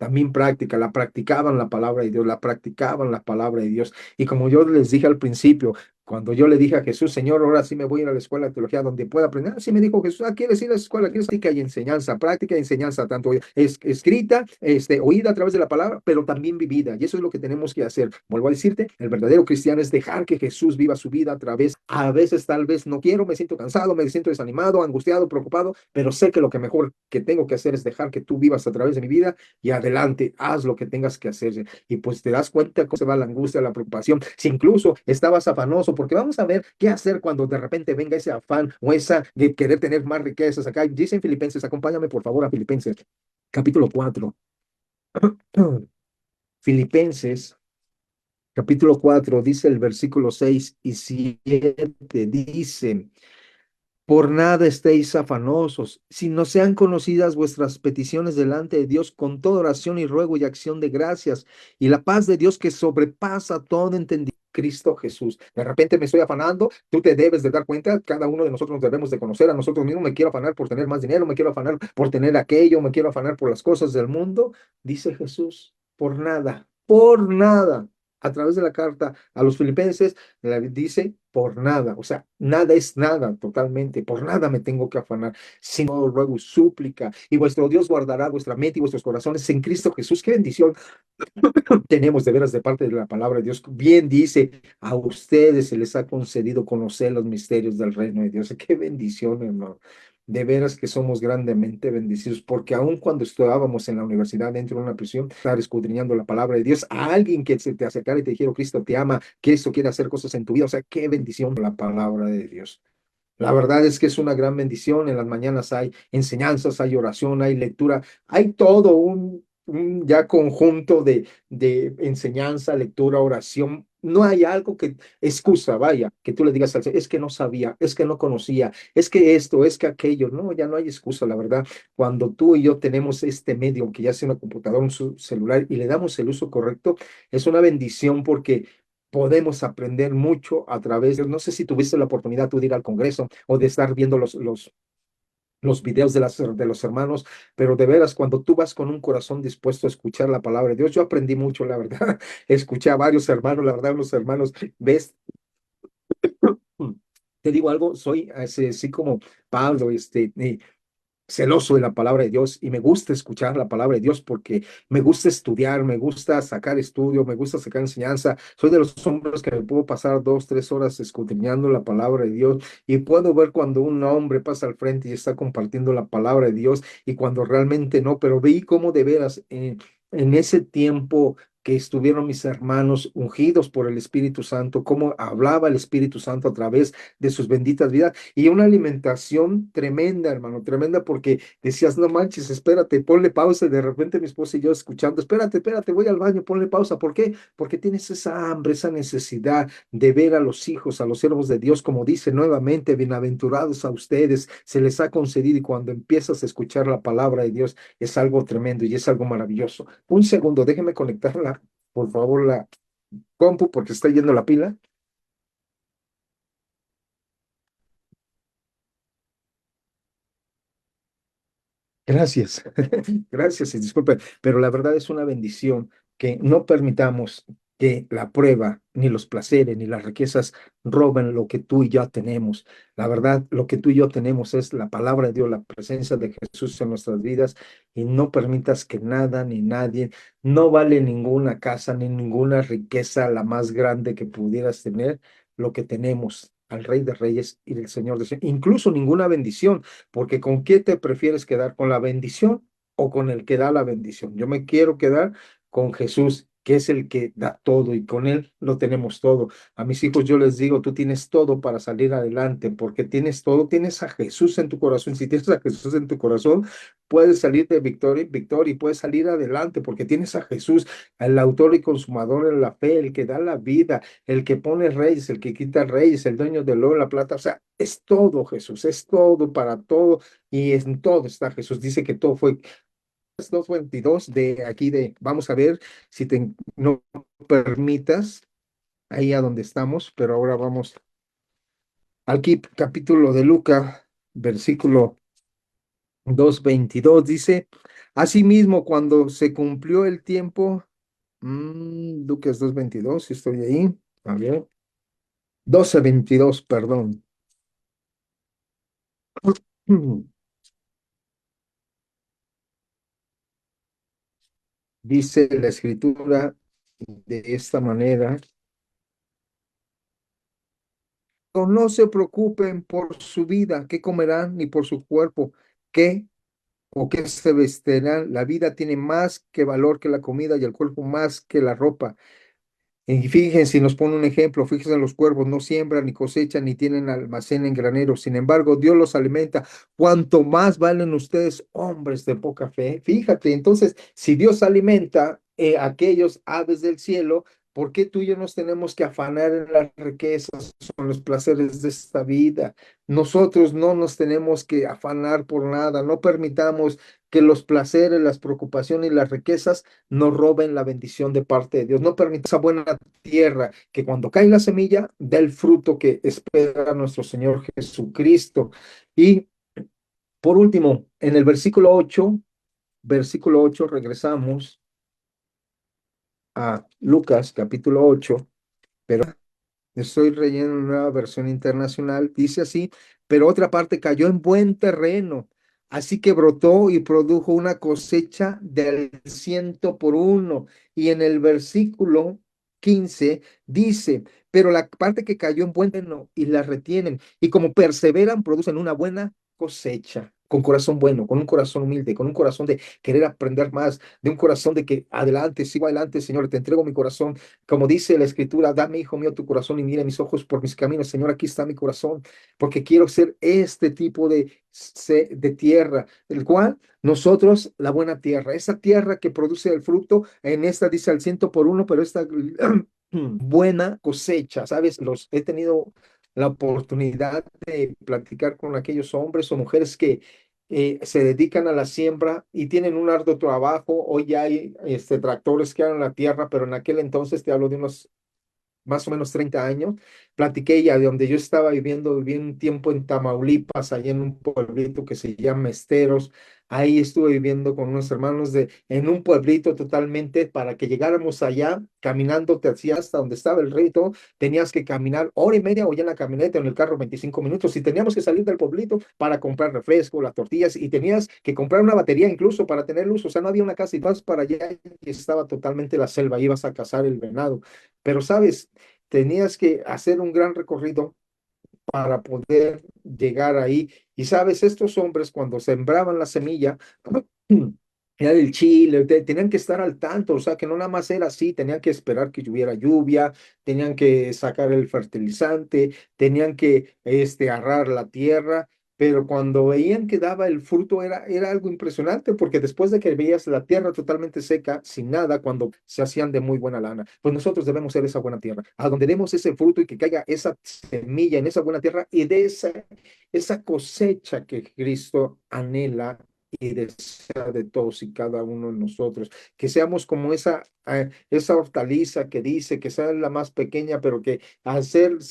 la practicaban la palabra de Dios, la practicaban la palabra de Dios. Y como yo les dije al principio, cuando yo le dije a Jesús, Señor, ahora sí me voy a ir a la escuela de teología donde pueda aprender, así me dijo Jesús, ¿quieres ir a la escuela? ¿Quieres práctica y enseñanza, tanto escrita, oída a través de la palabra, pero también vivida? Y eso es lo que tenemos que hacer. Vuelvo a decirte, el verdadero cristiano es dejar que Jesús viva su vida a través, a veces tal vez no quiero, me siento cansado, me siento desanimado, angustiado, preocupado, pero sé que lo que mejor que tengo que hacer es dejar que tú vivas a través de mi vida y adelante, haz lo que tengas que hacer. Y pues te das cuenta cómo se va la angustia, la preocupación. Si incluso estabas afanoso, porque vamos a ver qué hacer cuando de repente venga ese afán o esa de querer tener más riquezas. Acá dicen Filipenses, acompáñame por favor a Filipenses, capítulo 4. Filipenses, capítulo 4 dice el versículo 6 y 7, dice: por nada estéis afanosos, sino sean conocidas vuestras peticiones delante de Dios con toda oración y ruego y acción de gracias. Y la paz de Dios que sobrepasa todo entendimiento, Cristo Jesús. De repente me estoy afanando, tú te debes de dar cuenta, cada uno de nosotros nos debemos de conocer a nosotros mismos. Me quiero afanar por tener más dinero, me quiero afanar por tener aquello, me quiero afanar por las cosas del mundo. Dice Jesús, por nada. A través de la carta a los filipenses, dice por nada, o sea, nada es nada totalmente, por nada me tengo que afanar, sino ruego y súplica, y vuestro Dios guardará vuestra mente y vuestros corazones en Cristo Jesús. Qué bendición tenemos de veras de parte de la palabra de Dios. Bien dice, a ustedes se les ha concedido conocer los misterios del reino de Dios. Qué bendición, hermano. De veras que somos grandemente bendecidos, porque aun cuando estudiábamos en la universidad dentro de una prisión, estar escudriñando la palabra de Dios, a alguien que se te acercara y te dijera, Cristo te ama, Cristo quiere hacer cosas en tu vida, o sea, qué bendición la palabra de Dios. La verdad es que es una gran bendición. En las mañanas hay enseñanzas, hay oración, hay lectura, hay todo un ya conjunto de enseñanza, lectura, oración. No hay algo que excusa, vaya, que tú le digas al Señor, es que no sabía, es que no conocía, es que esto, es que aquello. No, ya no hay excusa, la verdad. Cuando tú y yo tenemos este medio, que ya sea una computadora, un celular, y le damos el uso correcto, es una bendición porque podemos aprender mucho a través de, no sé si tuviste la oportunidad tú de ir al Congreso o de estar viendo los videos de los hermanos, pero de veras, cuando tú vas con un corazón dispuesto a escuchar la palabra de Dios, yo aprendí mucho, la verdad. Escuché a varios hermanos, la verdad, los hermanos, ves, te digo algo, soy así, así como Pablo, celoso de la palabra de Dios y me gusta escuchar la palabra de Dios porque me gusta estudiar, me gusta sacar estudio, me gusta sacar enseñanza. Soy de los hombres que me puedo pasar 2, 3 horas escudriñando la palabra de Dios y puedo ver cuando un hombre pasa al frente y está compartiendo la palabra de Dios y cuando realmente no, pero vi cómo de veras en ese tiempo que estuvieron mis hermanos ungidos por el Espíritu Santo, cómo hablaba el Espíritu Santo a través de sus benditas vidas y una alimentación tremenda, hermano, tremenda, porque decías, no manches, espérate, ponle pausa. Y de repente mi esposa y yo escuchando, espérate, espérate, voy al baño, ponle pausa. ¿Por qué? Porque tienes esa hambre, esa necesidad de ver a los hijos, a los siervos de Dios, como dice nuevamente, bienaventurados a ustedes, se les ha concedido. Y cuando empiezas a escuchar la palabra de Dios, es algo tremendo y es algo maravilloso. Un segundo, déjeme conectarla, por favor, la compu, porque está yendo la pila. Gracias, gracias y disculpe, pero la verdad es una bendición que no permitamos que la prueba, ni los placeres, ni las riquezas roben lo que tú y yo tenemos. La verdad, lo que tú y yo tenemos es la palabra de Dios, la presencia de Jesús en nuestras vidas y no permitas que nada ni nadie, no vale ninguna casa ni ninguna riqueza, la más grande que pudieras tener, lo que tenemos al Rey de Reyes y del Señor de Señores, incluso ninguna bendición. Porque ¿con qué te prefieres quedar? ¿Con la bendición o con el que da la bendición? Yo me quiero quedar con Jesús, que es el que da todo y con él lo tenemos todo. A mis hijos yo les digo, tú tienes todo para salir adelante, porque tienes todo, tienes a Jesús en tu corazón. Si tienes a Jesús en tu corazón, puedes salir de victoria en victoria y puedes salir adelante, porque tienes a Jesús, el autor y consumador de la fe, el que da la vida, el que pone reyes, el que quita reyes, el dueño del oro, la plata. O sea, es todo Jesús, es todo para todo y en todo está Jesús. Dice que todo fue 2:22 de aquí de, vamos a ver si te no permitas ahí a donde estamos, pero ahora vamos al capítulo de Lucas, versículo 2:22 dice, asimismo cuando se cumplió el tiempo, Lucas 2:22, si estoy ahí, a ver, 12:22 perdón. Dice la escritura de esta manera, no se preocupen por su vida, qué comerán, ni por su cuerpo, qué o qué se vestirán. La vida tiene más que valor que la comida y el cuerpo más que la ropa. Y fíjense, nos pone un ejemplo, fíjense en los cuervos, no siembran, ni cosechan, ni tienen almacén en graneros. Sin embargo, Dios los alimenta. Cuanto más valen ustedes, hombres de poca fe. Fíjate, entonces, si Dios alimenta aquellos aves del cielo, ¿por qué tú y yo nos tenemos que afanar en las riquezas, en los placeres de esta vida? Nosotros no nos tenemos que afanar por nada. No permitamos que los placeres, las preocupaciones y las riquezas no roben la bendición de parte de Dios. No permita esa buena tierra que cuando cae la semilla dé el fruto que espera nuestro Señor Jesucristo. Y por último, en el versículo 8 regresamos a Lucas capítulo 8, pero estoy leyendo una nueva versión internacional. Dice así, pero otra parte cayó en buen terreno, así que brotó y produjo una cosecha del 100 por 1. Y en el versículo 15 dice, pero la parte que cayó en buen terreno y la retienen, y como perseveran, producen una buena cosecha. Con corazón bueno, con un corazón humilde, con un corazón de querer aprender más, de un corazón de que adelante, sigo adelante, Señor, te entrego mi corazón como dice la escritura, dame, hijo mío, tu corazón y mira mis ojos por mis caminos. Señor, aquí está mi corazón, porque quiero ser este tipo de tierra, el cual nosotros, la buena tierra, esa tierra que produce el fruto, en esta dice al 100 por 1, pero esta buena cosecha, ¿sabes? Los he tenido la oportunidad de platicar con aquellos hombres o mujeres que se dedican a la siembra y tienen un arduo trabajo. Hoy ya hay tractores que en la tierra, pero en aquel entonces te hablo de unos más o menos 30 años. Platiqué ya de donde yo estaba viviendo, viví un tiempo en Tamaulipas, allá en un pueblito que se llama Esteros. Ahí estuve viviendo con unos hermanos en un pueblito totalmente para que llegáramos allá, caminando te hacía hasta donde estaba el rito, tenías que caminar hora y media o ya en la camioneta o en el carro 25 minutos y teníamos que salir del pueblito para comprar refresco, las tortillas y tenías que comprar una batería incluso para tener luz, o sea, no había una casa y vas para allá y estaba totalmente la selva, ibas a cazar el venado, pero sabes, tenías que hacer un gran recorrido para poder llegar ahí. Y sabes, estos hombres cuando sembraban la semilla, era el chile, tenían que estar al tanto, o sea, que no nada más era así, tenían que esperar que hubiera lluvia, tenían que sacar el fertilizante, tenían que arar la tierra. Pero cuando veían que daba el fruto era algo impresionante, porque después de que veías la tierra totalmente seca, sin nada, cuando se hacían de muy buena lana, pues nosotros debemos ser esa buena tierra, a donde demos ese fruto y que caiga esa semilla en esa buena tierra y de esa cosecha que Cristo anhela y desea de todos y cada uno de nosotros, que seamos como esa hortaliza que dice que sea la más pequeña, pero que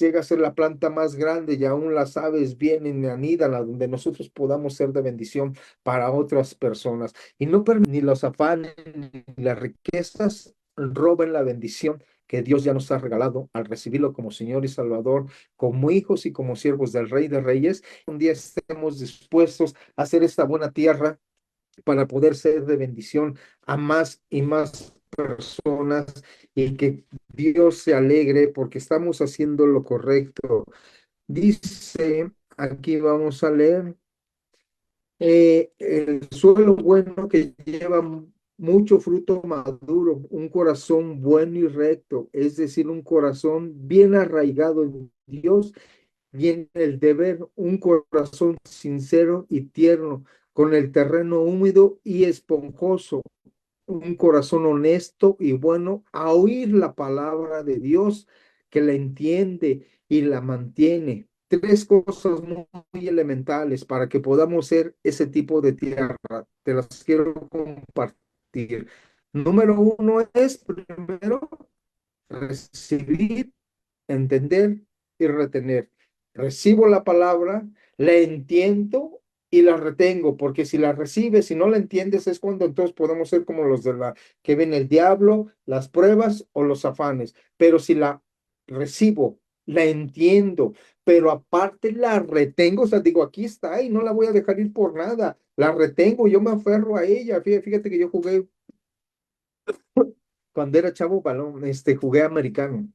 llega a ser la planta más grande y aún las aves vienen y anidan a donde nosotros podamos ser de bendición para otras personas. Y no permitir ni los afanes ni las riquezas roben la bendición que Dios ya nos ha regalado al recibirlo como Señor y Salvador, como hijos y como siervos del Rey de Reyes. Un día estemos dispuestos a hacer esta buena tierra para poder ser de bendición a más y más personas y que Dios se alegre porque estamos haciendo lo correcto. Dice, aquí vamos a leer, el suelo bueno que lleva mucho fruto maduro, un corazón bueno y recto, es decir, un corazón bien arraigado en Dios y en el deber, un corazón sincero y tierno, con el terreno húmedo y esponjoso, un corazón honesto y bueno a oír la palabra de Dios, que la entiende y la mantiene. Tres cosas muy elementales para que podamos ser ese tipo de tierra. Te las quiero compartir. Número uno es, primero, recibir, entender y retener. Recibo la palabra, la entiendo y la retengo, porque si la recibes y no la entiendes es cuando entonces podemos ser como los de la que ven el diablo, las pruebas o los afanes. Pero si la recibo, la entiendo, pero aparte la retengo, o sea, digo, aquí está y no la voy a dejar ir por nada. La retengo, yo me aferro a ella. Fíjate que yo jugué cuando era chavo balón, jugué americano.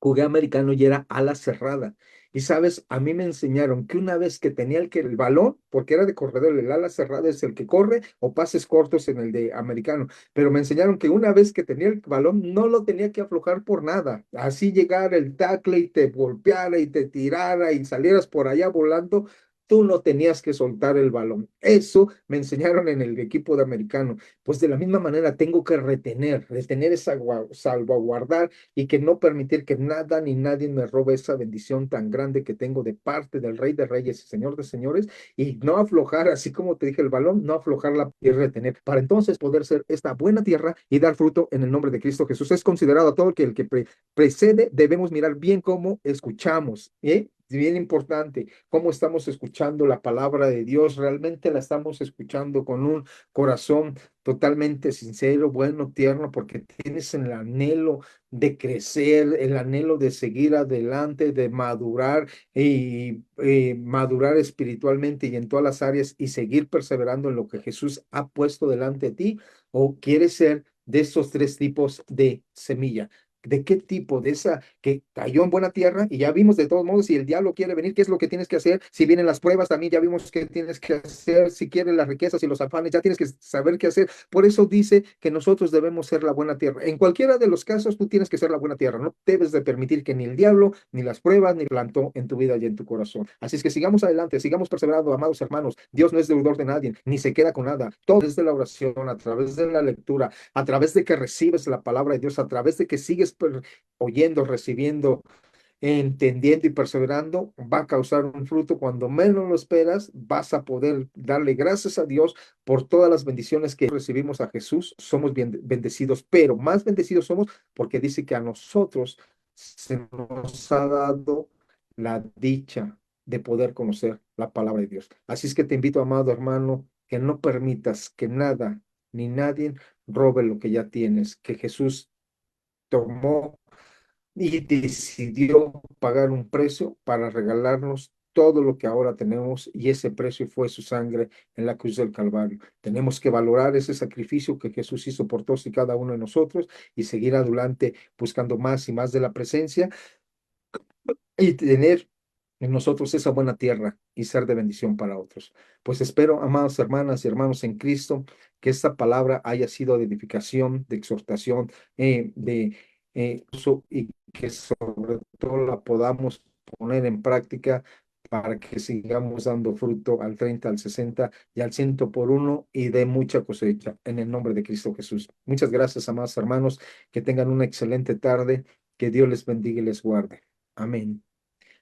Jugué americano y era ala cerrada. Y sabes, a mí me enseñaron que una vez que tenía el balón, porque era de corredor, el ala cerrada es el que corre o pases cortos en el de americano, pero me enseñaron que una vez que tenía el balón no lo tenía que aflojar por nada. Así llegara el tackle y te golpeara y te tirara y salieras por allá volando. Tú no tenías que soltar el balón. Eso me enseñaron en el equipo de americano. Pues de la misma manera tengo que retener esa salvaguardar y que no permitir que nada ni nadie me robe esa bendición tan grande que tengo de parte del Rey de Reyes y Señor de Señores, y no aflojar, así como te dije el balón, no aflojarla y retener, para entonces poder ser esta buena tierra y dar fruto en el nombre de Cristo Jesús. Es considerado todo que el que precede, debemos mirar bien cómo escuchamos, ¿eh? Bien importante, cómo estamos escuchando la palabra de Dios, realmente la estamos escuchando con un corazón totalmente sincero, bueno, tierno, porque tienes el anhelo de crecer, el anhelo de seguir adelante, de madurar y madurar espiritualmente y en todas las áreas y seguir perseverando en lo que Jesús ha puesto delante de ti, o quieres ser de esos tres tipos de semilla. ¿De qué tipo? De esa que cayó en buena tierra y ya vimos de todos modos si el diablo quiere venir, qué es lo que tienes que hacer. Si vienen las pruebas, también ya vimos qué tienes que hacer. Si quieres las riquezas y los afanes, ya tienes que saber qué hacer. Por eso dice que nosotros debemos ser la buena tierra. En cualquiera de los casos, tú tienes que ser la buena tierra. No debes de permitir que ni el diablo, ni las pruebas, ni plantó en tu vida y en tu corazón. Así es que sigamos adelante, sigamos perseverando, amados hermanos. Dios no es deudor de nadie, ni se queda con nada. Todo desde la oración, a través de la lectura, a través de que recibes la palabra de Dios, a través de que sigues oyendo, recibiendo, entendiendo y perseverando, va a causar un fruto. Cuando menos lo esperas, vas a poder darle gracias a Dios por todas las bendiciones que recibimos a Jesús. Somos bien bendecidos, pero más bendecidos somos porque dice que a nosotros se nos ha dado la dicha de poder conocer la palabra de Dios. Así es que te invito, amado hermano, que no permitas que nada ni nadie robe lo que ya tienes, que Jesús tomó y decidió pagar un precio para regalarnos todo lo que ahora tenemos y ese precio fue su sangre en la cruz del Calvario. Tenemos que valorar ese sacrificio que Jesús hizo por todos y cada uno de nosotros y seguir adelante buscando más y más de la presencia y tener en nosotros esa buena tierra y ser de bendición para otros. Pues espero, amadas hermanas y hermanos en Cristo, que esta palabra haya sido de edificación, de exhortación, y que sobre todo la podamos poner en práctica para que sigamos dando fruto al 30, al 60 y al 100 por uno y de mucha cosecha en el nombre de Cristo Jesús. Muchas gracias, amados hermanos, que tengan una excelente tarde, que Dios les bendiga y les guarde. Amén.